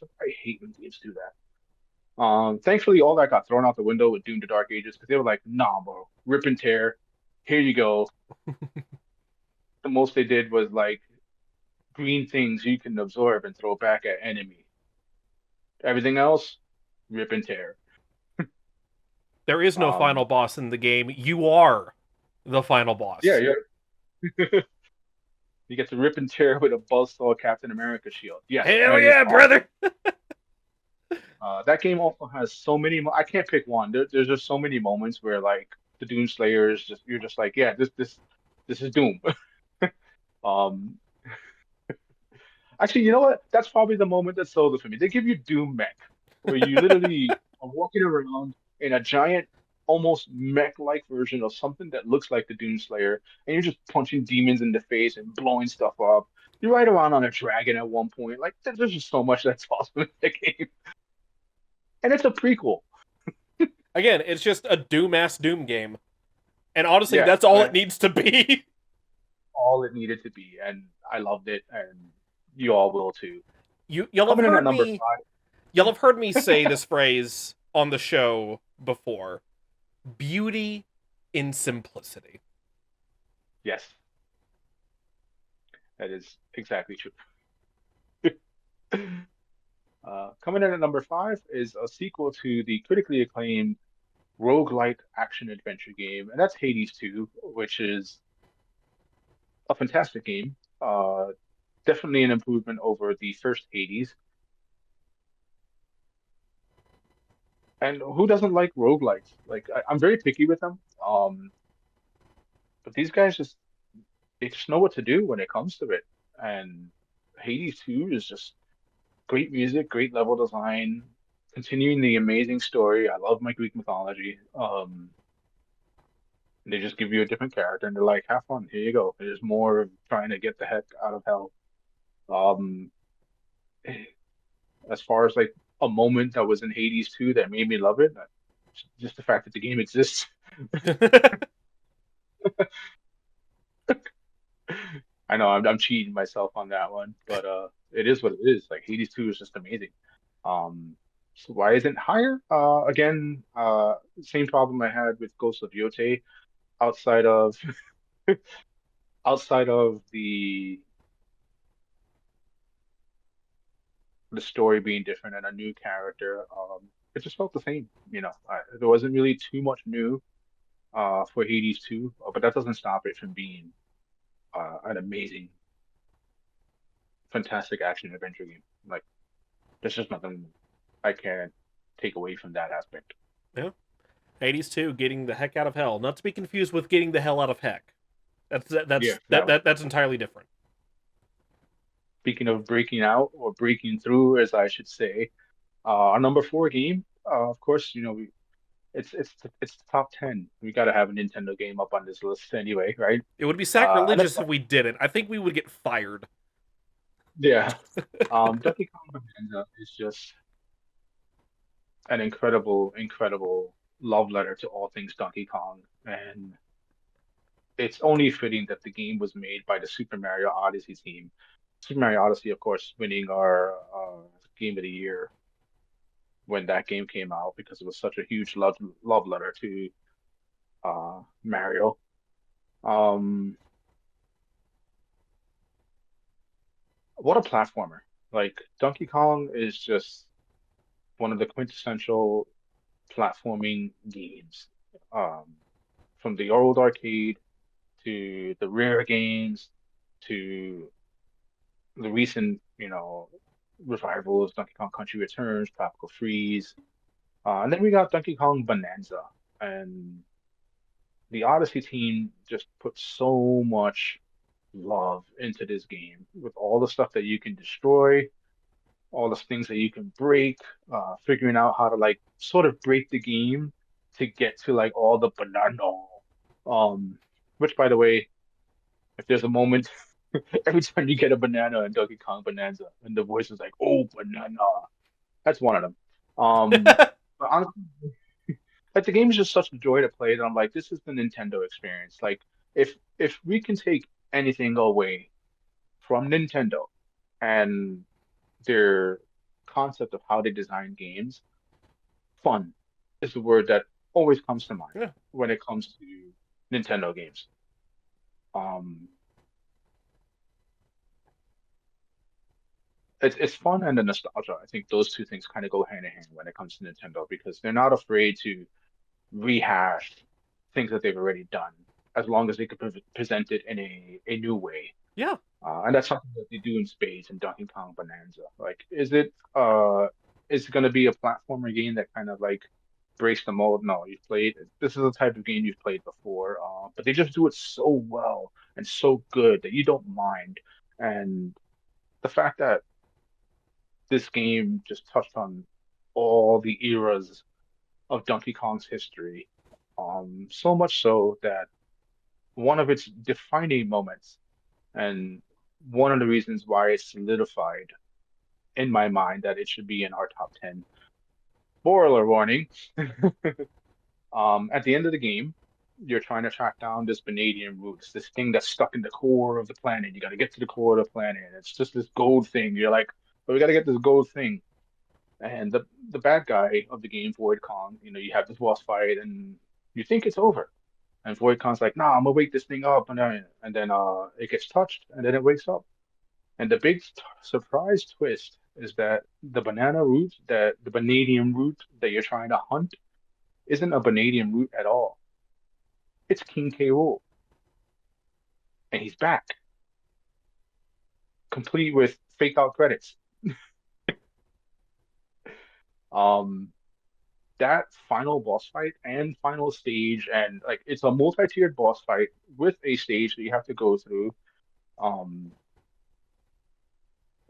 B: hate when games do that. Thankfully, all that got thrown out the window with Doom: The Dark Ages because they were like, nah, bro, rip and tear. Here you go. The most they did was like green things you can absorb and throw back at enemy. Everything else, rip and tear.
A: There is no final
B: Um,
A: boss in the game. You are the final
B: yeah,
A: boss.
B: yeah. You get to rip and tear with a buzzsaw Captain America shield. Yes,
A: Hell
B: that is
A: yeah,
B: awesome.
A: brother!
B: That game also has so many. I can't pick one. There's just so many moments where like the Doom Slayer is just you're just like, yeah, this is Doom. Um, Actually, you know what? That's probably the moment that sold it for me. They give you Doom Mech, where you literally are walking around in a giant, almost mech-like version of something that looks like the Doom Slayer, and you're just punching demons in the face and blowing stuff up. You ride around on a dragon at one point. Like, there's just so much that's awesome in the game. And it's a prequel.
A: Again, it's just a Doom ass Doom game. And honestly,
B: Yeah,
A: that's all it needs to be.
B: all it needed to be. And I loved it, and you all will too.
A: You'll have
B: Coming in at
A: heard
B: number
A: me
B: five.
A: you'll have heard me say this phrase on the show before. Beauty in simplicity.
B: Yes, that is exactly true. Coming in at number five is a sequel to the critically acclaimed roguelike action adventure game, and that's Hades 2, which is a fantastic game. Definitely an improvement over the first Hades. And who doesn't like roguelikes? Like I'm very picky with them. But these guys just they just know what to do when it comes to it. And Hades 2 is just great music, great level design, continuing the amazing story. I love my Greek mythology. They just give you a different character and they're like, have fun, here you go. It is more of trying to get the heck out of hell. Um, as far as like a moment that was in Hades 2 that made me love it, just the fact that the game exists. I know I'm cheating myself on that one, but it is what it is. Like Hades 2 is just amazing. Um, so why isn't it higher? Again, same problem I had with Ghost of Yote. Outside of outside of the the story being different and a new character, it just felt the same. There wasn't really too much new for Hades 2, but that doesn't stop it from being an amazing, fantastic action adventure game. Like, there's just nothing I can take away from that aspect.
A: Yeah. Hades 2, getting the heck out of hell. Not to be confused with getting the hell out of heck.
B: Yeah, that one.
A: That's entirely different.
B: Speaking of breaking out or breaking through, as I should say, our number four game, of course, it's the top 10. We got to have a Nintendo game up on this list anyway, right?
A: It would be
B: And that's
A: sacrilegious if
B: not,
A: we didn't. I think we would get fired.
B: yeah. Donkey Kong Bonanza is just an incredible, incredible love letter to all things Donkey Kong, and it's only fitting that the game was made by the Super Mario Odyssey team. Super Mario Odyssey, of course, winning our Game of the Year when that game came out because it was such a huge love letter to Mario. Um, what a platformer! Like Donkey Kong is just one of the quintessential platforming games. Um, from the old arcade to the rare games to the recent, revivals, Donkey Kong Country Returns, Tropical Freeze, and then we got Donkey Kong Bonanza, and the Odyssey team just put so much love into this game with all the stuff that you can destroy, all the things that you can break, figuring out how to like sort of break the game to get to like all the banana. Um, which by the way, if there's a moment every time you get a banana in Donkey Kong Bonanza, and the voice is like, "Oh, banana." That's one of them. But honestly, like the game is just such a joy to play that I'm like, this is the Nintendo experience. Like, if we can take anything away from Nintendo and their concept of how they design games, fun is the word that always comes to mind
A: Yeah.
B: when it comes to Nintendo games. Um, it's fun and the nostalgia. I think those two things kind of go hand in hand when it comes to Nintendo because they're not afraid to rehash things that they've already done as long as they could present it in a new way.
A: Yeah.
B: And that's something that they do in spades in Donkey Kong Bonanza. Like, is it going to be a platformer game that kind of like breaks the mold? No, you've played. This is the type of game you've played before, but they just do it so well and so good that you don't mind. And the fact that this game just touched on all the eras of Donkey Kong's history, so much so that one of its defining moments and one of the reasons why it's solidified in my mind that it should be in our top 10. Spoiler warning. At the end of the game, you're trying to track down this vanadium root. It's this thing that's stuck in the core of the planet. You got to get to the core of the planet. It's just this gold thing. You're like, but we got to get this gold thing. And the bad guy of the game, Void Kong, you have this boss fight and you think it's over. And Void Kong's like, nah, I'm gonna wake this thing up, and then it gets touched, and then it wakes up. And the big surprise twist is that the vanadium root that you're trying to hunt, isn't a vanadium root at all. It's King K. Rool, and he's back, complete with fake out credits. Um, that final boss fight and final stage, and like it's a multi-tiered boss fight with a stage that you have to go through. Um,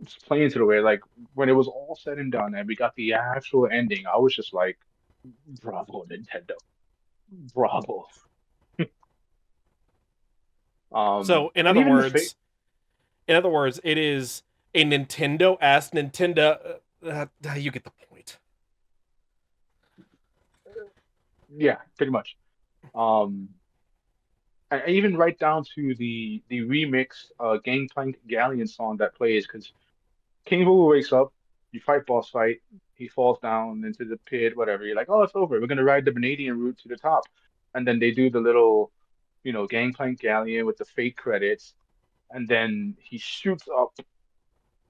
B: just playing to the way like when it was all said and done and we got the actual ending, I was just like, bravo, Nintendo. Bravo.
A: So,
B: And even the fate,
A: in other words, it is a Nintendo ass Nintendo. You get the point.
B: yeah, pretty much. Um, and even right down to the remix Gangplank Galleon song that plays because King Boo wakes up, you fight boss fight, he falls down into the pit, whatever. You're like, oh, it's over. We're gonna ride the Vanadium route to the top, and then they do the little, Gangplank Galleon with the fake credits, and then he shoots up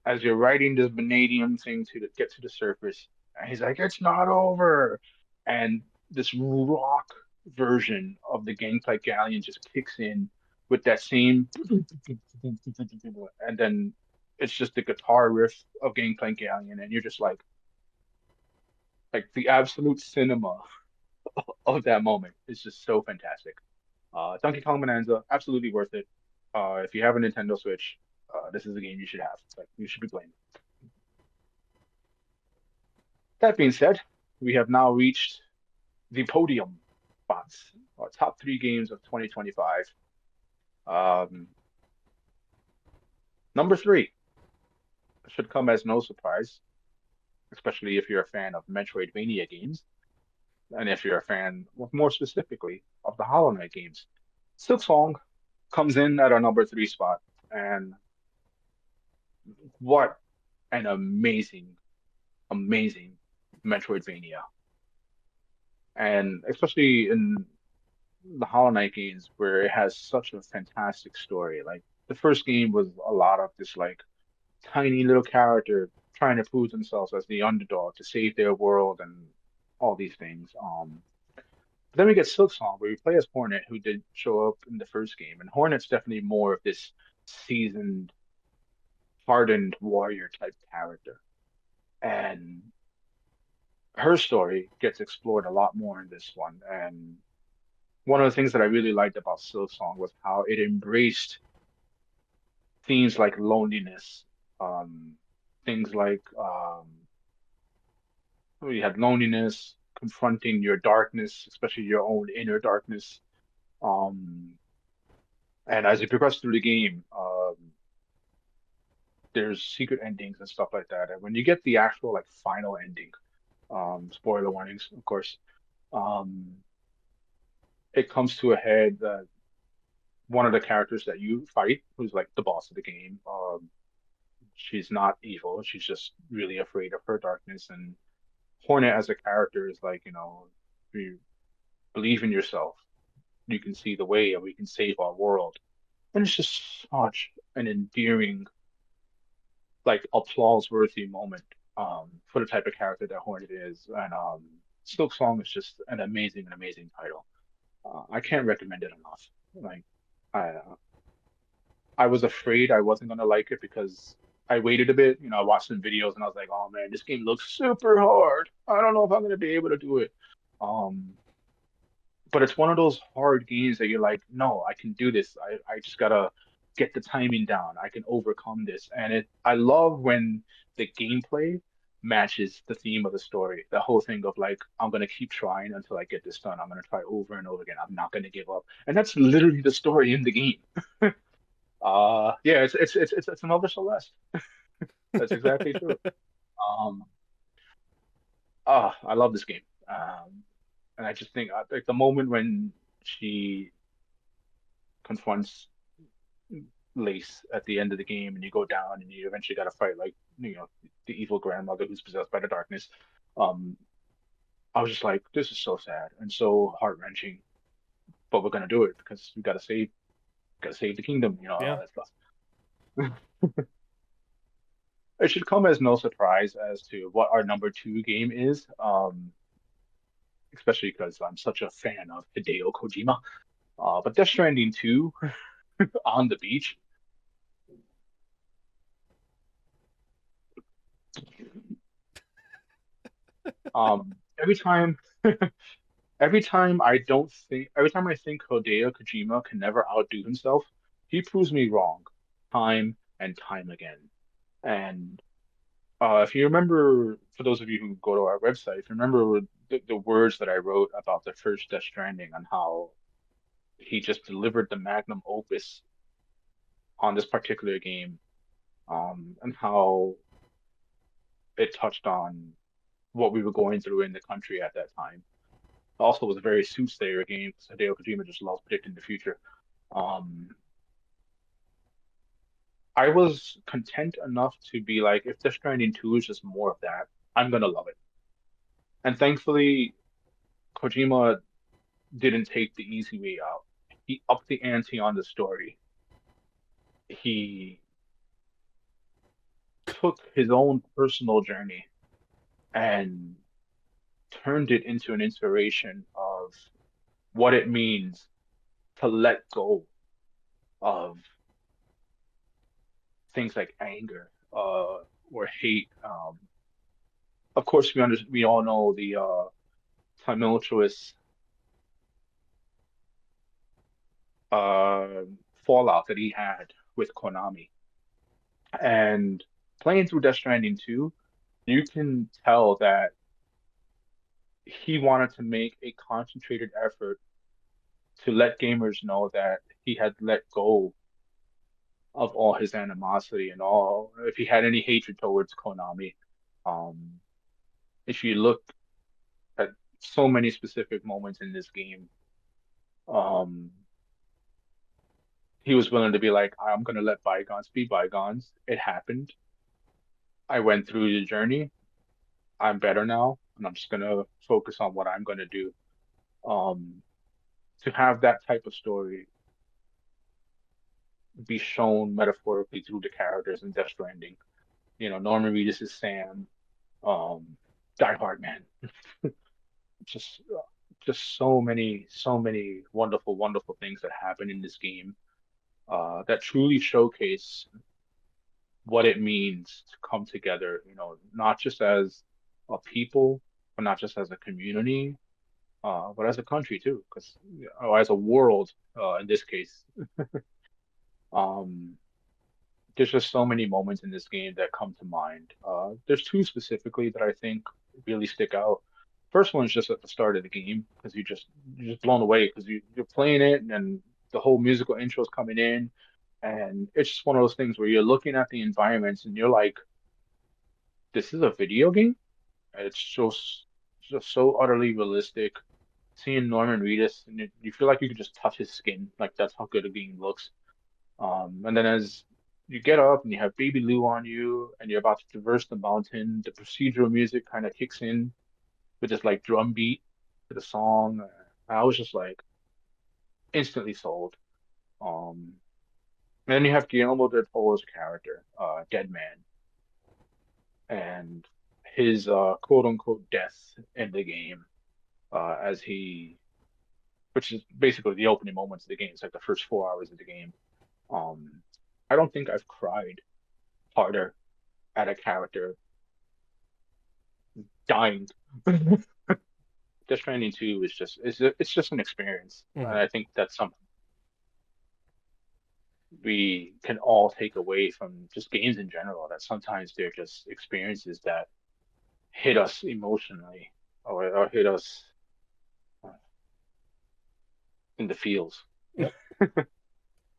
B: as you're riding this vanadium thing to get to the surface, and he's like, "It's not over," and this rock version of the Gangplank Galleon just kicks in with that same, and then it's just the guitar riff of Gangplank Galleon, and you're just like the absolute cinema of that moment is just so fantastic. Donkey Kong Bonanza, absolutely worth it. If you have a Nintendo Switch, this is a game you should have. Like you should be playing. That being said, we have now reached the podium spots, our top three games of 2025. Um, Number three should come as no surprise, especially if you're a fan of Metroidvania games, and if you're a fan, more specifically, of the Hollow Knight games. Silksong comes in at our number three spot, and what an amazing, amazing Metroidvania. And especially in the Hollow Knight games where it has such a fantastic story. Like the first game was a lot of this like tiny little character trying to prove themselves as the underdog to save their world and all these things. But then we get Silksong where we play as Hornet, who did show up in the first game, and Hornet's definitely more of this seasoned, hardened warrior type character. And her story gets explored a lot more in this one. And one of the things that I really liked about Silksong was how it embraced themes like loneliness, um, things like we had loneliness, confronting your darkness, especially your own inner darkness. Um, and as you progress through the game, there's secret endings and stuff like that. And when you get the actual like final ending, spoiler warnings, of course, um, it comes to a head that one of the characters that you fight, who's like the boss of the game, she's not evil. She's just really afraid of her darkness. And Hornet as a character is like, if you believe in yourself, you can see the way and we can save our world. And it's just such an endearing, like applause-worthy moment for the type of character that Hornet is. And Silk Song is just an amazing, amazing title. I can't recommend it enough. Like I I was afraid I wasn't gonna like it because I waited a bit. I watched some videos and I was like, oh man, this game looks super hard. I don't know if I'm gonna be able to do it. Um, but it's one of those hard games that you're like, no, I can do this. I just gotta get the timing down. I can overcome this. And I love when the gameplay matches the theme of the story. The whole thing of like, I'm gonna keep trying until I get this done. I'm gonna try over and over again. I'm not gonna give up. And that's literally the story in the game. Yeah, it's another Celeste. That's exactly true. Um, I love this game. And I just think like the moment when she confronts Lace at the end of the game, and you go down, and you eventually got to fight like the evil grandmother who's possessed by the darkness. Um, I was just like, this is so sad and so heart-wrenching, but we're gonna do it because we gotta save the kingdom, and all
A: Yeah.
B: that stuff. It should come as no surprise as to what our number two game is, especially because I'm such a fan of Hideo Kojima. But Death Stranding 2 on the beach. Every time, every time I think Hideo Kojima can never outdo himself, he proves me wrong, time and time again. And if you remember, for those of you who go to our website, if you remember the words that I wrote about the first Death Stranding and how he just delivered the magnum opus on this particular game, and how it touched on what we were going through in the country at that time. Also, was a very soothsayer game because Hideo Kojima just loves predicting the future. Um, I was content enough to be like, if Death Stranding 2 is just more of that, I'm gonna love it. And thankfully, Kojima didn't take the easy way out. He upped the ante on the story. He took his own personal journey and turned it into an inspiration of what it means to let go of things like anger, or hate. Of course, we all know the tumultuous uh, fallout that he had with Konami. And playing through Death Stranding 2, you can tell that he wanted to make a concentrated effort to let gamers know that he had let go of all his animosity and all, if he had any hatred towards Konami. Um, if you look at so many specific moments in this game, um, he was willing to be like, I'm gonna let bygones be bygones. It happened. I went through the journey. I'm better now, and I'm just gonna focus on what I'm gonna do. Um, to have that type of story be shown metaphorically through the characters in Death Stranding. Norman Reedus is Sam, Die Hard Man. Just just so many wonderful, wonderful things that happen in this game, that truly showcase what it means to come together, not just as a people, but not just as a community, but as a country too, because as a world, in this case. Um, there's just so many moments in this game that come to mind. There's two specifically that I think really stick out. First one's just at the start of the game because you're just blown away because you're playing it and the whole musical intro is coming in, and it's just one of those things where you're looking at the environments and you're like, this is a video game? And just so utterly realistic. Seeing Norman Reedus, and you feel like you could just touch his skin, like that's how good a game looks. And then as you get up and you have Baby Lou on you and you're about to traverse the mountain, the procedural music kind of kicks in with this like drum beat to the song. I was just like instantly sold. Um, and then you have Guillermo del Toro's character, Dead Man, and his quote unquote death in the game, as which is basically the opening moments of the game. It's like the first 4 hours of the game. Um, I don't think I've cried harder at a character dying. Death Stranding 2 is it's just an experience. And
A: Mhm.
B: I think that's something we can all take away from just games in general, that sometimes they're just experiences that hit us emotionally, or hit us in the feels.
A: Yep.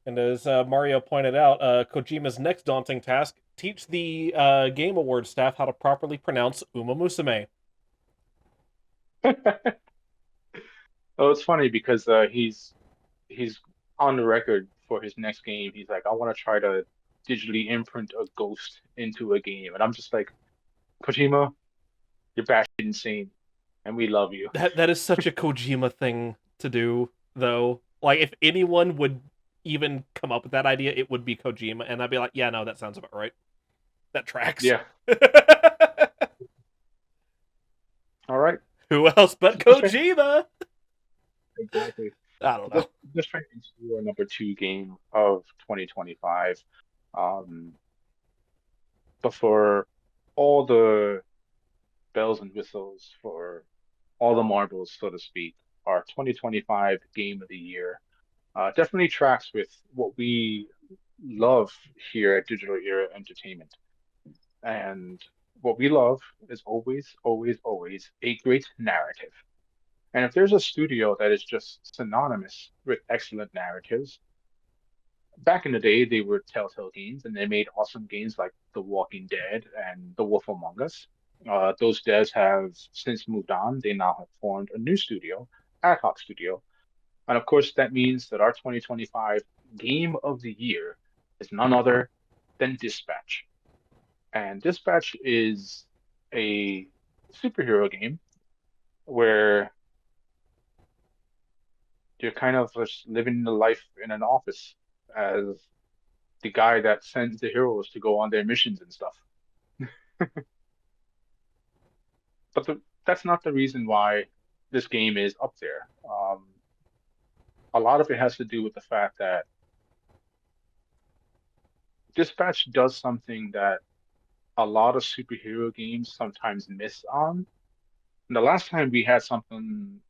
A: And as Mario pointed out, Kojima's next daunting task: teach the Game Awards staff how to properly pronounce Uma Musume.
B: Oh, it's funny because he's on the record for his next game. He's like, I want to try to digitally imprint a ghost into a game, and I'm just like, Kojima, you're batshit insane, and we love you.
A: That is such a Kojima thing to do, though. Like, if anyone would even come up with that idea, it would be Kojima, and I'd be like, yeah, no, that sounds about right. That tracks.
B: Yeah. All right.
A: Who else but
B: Just trying,
A: Kojima?
B: exactly.
A: I don't know.
B: Just trying to our number two game of 2025. Um, but for all the bells and whistles, for all the marbles, so to speak, our 2025 game of the year definitely tracks with what we love here at Digital Era Entertainment. And what we love is always, always, always a great narrative. And if there's a studio that is just synonymous with excellent narratives, back in the day, they were Telltale Games, and they made awesome games like The Walking Dead and The Wolf Among Us. Those devs have since moved on. They now have formed a new studio, Ad Hoc Studio. And of course, that means that our 2025 Game of the Year is none other than Dispatch. And Dispatch is a superhero game where you're kind of just living the life in an office as the guy that sends the heroes to go on their missions and stuff. But that's not the reason why this game is up there. A lot of it has to do with the fact that Dispatch does something that a lot of superhero games sometimes miss on. And the last time we had something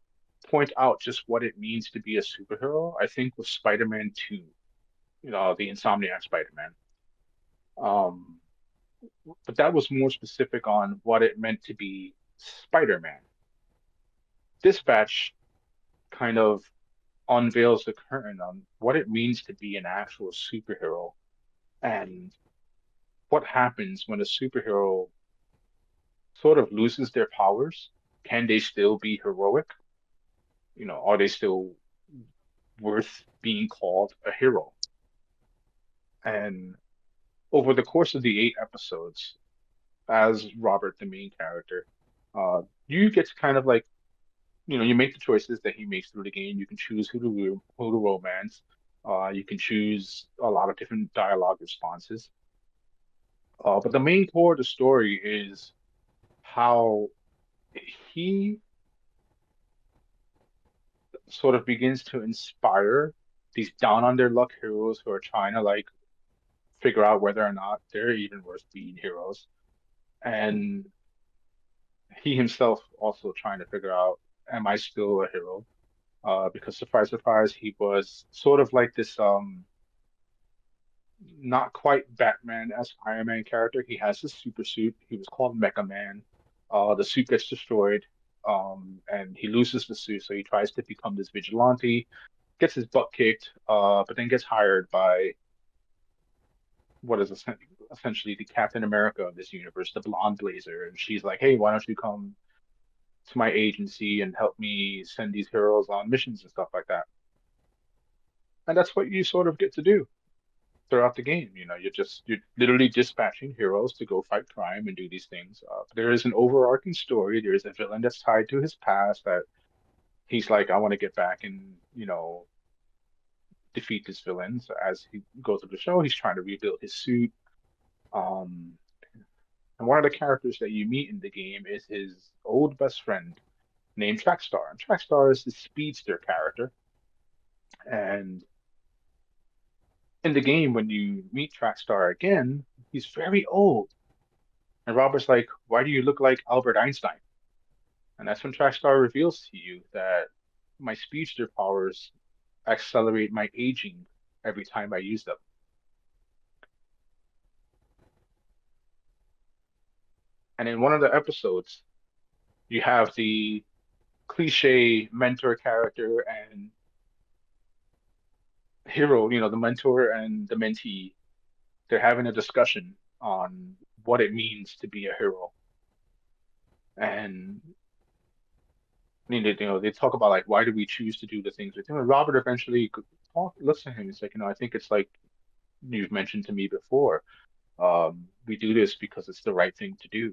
B: point out just what it means to be a superhero, I think was Spider-Man 2, the Insomniac Spider-Man. Um, but that was more specific on what it meant to be Spider-Man. Dispatch kind of unveils the curtain on what it means to be an actual superhero and what happens when a superhero sort of loses their powers. Can they still be heroic? Are they still worth being called a hero? And over the course of the 8 episodes, as Robert, the main character, you get to kind of like, you make the choices that he makes through the game. You can choose who to romance. You can choose a lot of different dialogue responses. But the main core of the story is how he sort of begins to inspire these down on their luck heroes who are trying to like figure out whether or not they're even worth being heroes. And he himself also trying to figure out, am I still a hero? Because surprise, surprise, he was sort of like this not quite Batman as Iron Man character. He has this super suit. He was called Mecha Man. The suit gets destroyed, and he loses the suit, so he tries to become this vigilante, gets his butt kicked, but then gets hired by what is essentially the Captain America of this universe, the Blonde Blazer. And she's like, "Hey, why don't you come to my agency and help me send these heroes on missions and stuff like that?" And that's what you sort of get to do throughout the game. You're literally dispatching heroes to go fight crime and do these things. There is an overarching story. There is a villain that's tied to his past that he's like, I want to get back and defeat this villain. So as he goes through the show, he's trying to rebuild his suit. Um, and one of the characters that you meet in the game is his old best friend named Trackstar. And Trackstar is the speedster character. And in the game, when you meet Trackstar again, he's very old. And Robert's like, why do you look like Albert Einstein? And that's when Trackstar reveals to you that my speedster powers accelerate my aging every time I use them. And in one of the episodes, you have the cliche mentor character and hero, the mentor and the mentee. They're having a discussion on what it means to be a hero. And they talk about like why do we choose to do the things we do. And Robert eventually looks at him. He's like, I think it's like you've mentioned to me before. We do this because it's the right thing to do.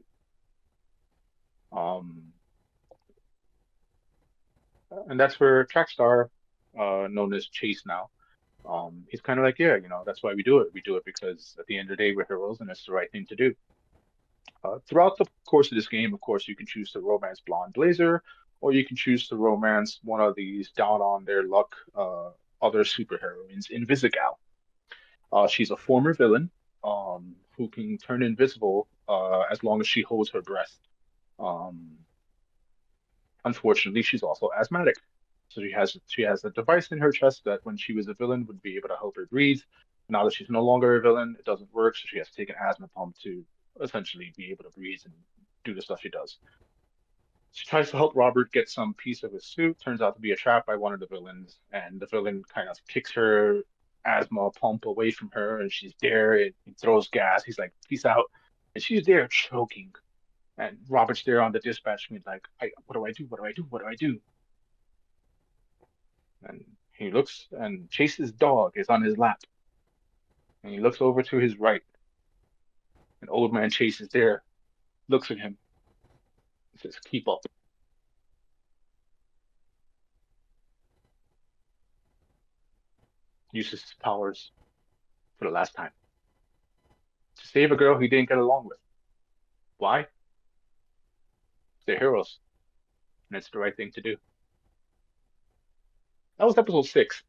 B: Um, and that's where Trackstar, known as Chase now, he's kind of like, yeah, that's why we do it. We do it because at the end of the day, we're heroes and it's the right thing to do. Throughout the course of this game, of course, you can choose to romance Blonde Blazer, or you can choose to romance one of these down on their luck other superheroines, Invisigal. She's a former villain who can turn invisible as long as she holds her breath. Um, Unfortunately, she's also asthmatic. So she has a device in her chest that when she was a villain would be able to help her breathe. Now that she's no longer a villain, it doesn't work, so she has to take an asthma pump to essentially be able to breathe and do the stuff she does. She tries to help Robert get some piece of his suit, turns out to be a trap by one of the villains, and the villain kind of kicks her asthma pump away from her, and she's there. He throws gas. He's like, "Peace out," and she's there choking. And Robert's there on the dispatch being like, "What do I do? What do I do? What do I do?" And he looks, and Chase's dog is on his lap, and he looks over to his right, and old man Chase is there, looks at him, and says, "Keep up." Uses his powers for the last time to save a girl he didn't get along with. Why? They're heroes, and it's the right thing to do. That was episode 6.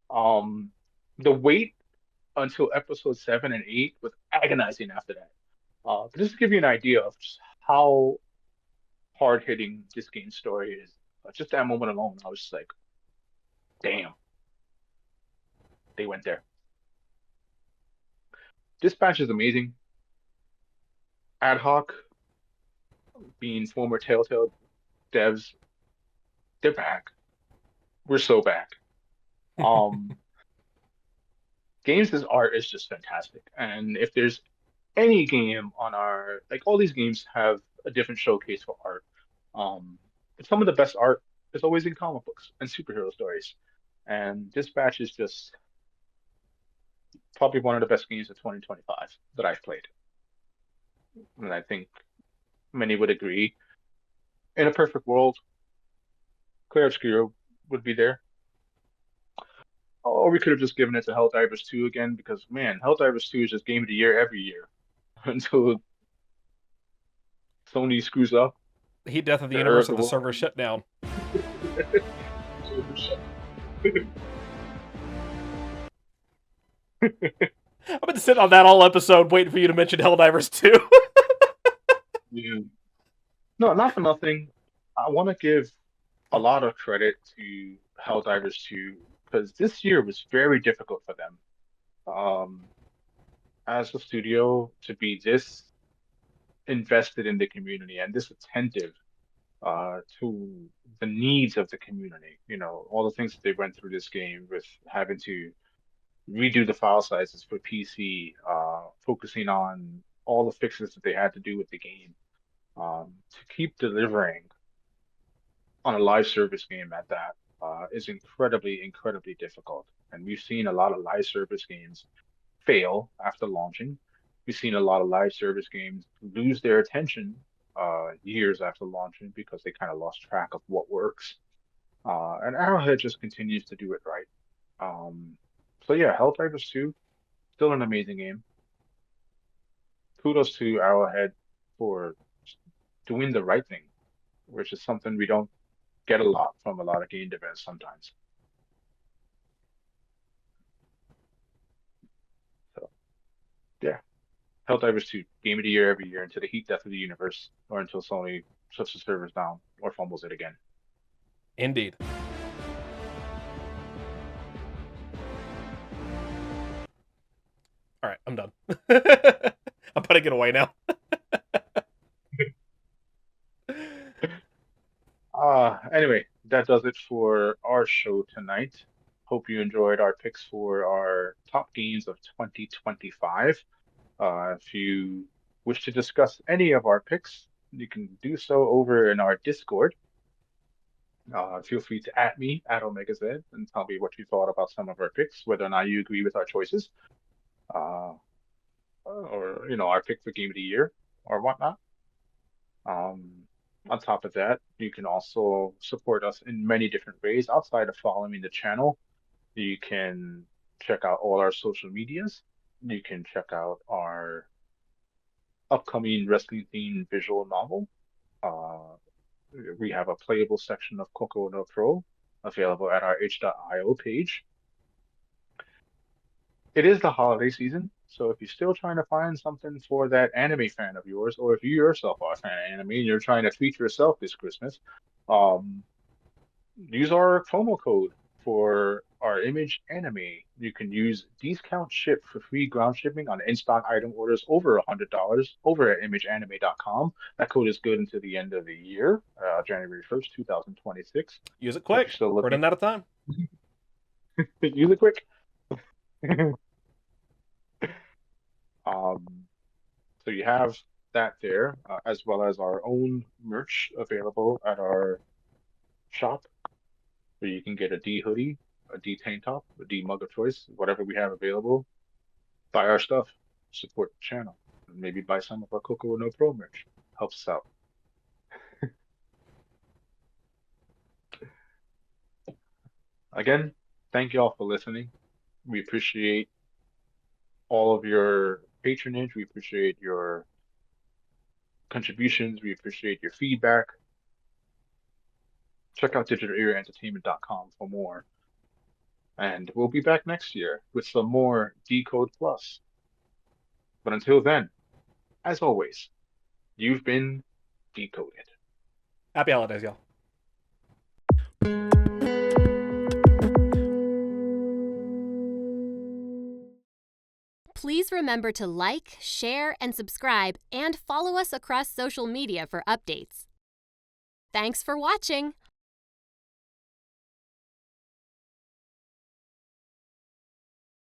B: Um, the wait until episode 7 and 8 was agonizing after that. But just to give you an idea of just how hard hitting this game's story is, just that moment alone, I was just like, damn, they went there. Dispatch is amazing. Ad hoc, being former Telltale devs, they're back. We're so back. Um, Games' art is just fantastic. And if there's any game on our, like all these games have a different showcase for art. But some of the best art is always in comic books and superhero stories. And Dispatch is just probably one of the best games of 2025 that I've played. And I think many would agree. In a perfect world, Clear Obscura would be there. Or we could have just given it to Helldivers 2 again because man, Helldivers 2 is just game of the year every year until Sony screws up
A: The heat death of the
B: or
A: universe
B: the
A: or the
B: world.
A: server shut down. I've been sitting on that all episode waiting for you to mention Helldivers 2.
B: Yeah. No, not for nothing. I want to give a lot of credit to Helldivers 2 because this year was very difficult for them. Um, as a studio to be this invested in the community and this attentive to the needs of the community. You know, all the things that they went through this game with having to redo the file sizes for PC, focusing on all the fixes that they had to do with the game, to keep delivering on a live service game at that is incredibly, incredibly difficult. And we've seen a lot of live service games fail after launching. We've seen a lot of live service games lose their attention years after launching because they kind of lost track of what works. And Arrowhead just continues to do it right. Um, so yeah, Helldivers 2, still an amazing game. Kudos to Arrowhead for doing the right thing, which is something we don't get a lot from a lot of game devs sometimes. So yeah, Helldivers 2, game of the year every year until the heat death of the universe or until Sony shuts the servers down or fumbles it again.
A: Indeed. All right, I'm done. I'm putting it away now.
B: Anyway, that does it for our show tonight. Hope you enjoyed our picks for our top games of 2025. If you wish to discuss any of our picks, you can do so over in our Discord. Feel free to at me at OmegaZ and tell me what you thought about some of our picks, whether or not you agree with our choices, uh, or our pick for game of the year or whatnot. Um, on top of that, you can also support us in many different ways outside of following the channel. You can check out all our social medias. You can check out our upcoming wrestling themed visual novel. Uh, we have a playable section of Coco no Pro available at our h.io page. It is the holiday season, so if you're still trying to find something for that anime fan of yours, or if you yourself are a fan of anime and you're trying to treat yourself this Christmas, um, use our promo code for our image anime. You can use discount ship for free ground shipping on in-stock item orders over $100 over at imageanime.com. That code is good until the end of the year, January 1st, 2026.
A: Use it
B: So if you're
A: quick.
B: still looking,
A: Running out of time.
B: use it quick. Um, so you have that there, as well as our own merch available at our shop, where you can get a D hoodie, a D tank top, a D mug of choice, whatever we have available. Buy our stuff, support the channel, and maybe buy some of our Coco No Pro merch. Helps us out. Again, thank you all for listening. We appreciate all of your patronage. We appreciate your contributions. We appreciate your feedback. Check out digitalerentertainment.com for more. And we'll be back next year with some more Decode Plus. But until then, as always, you've been decoded.
A: Happy holidays, y'all.
C: Please remember to like, share, and subscribe, and follow us across social media for updates. Thanks for watching!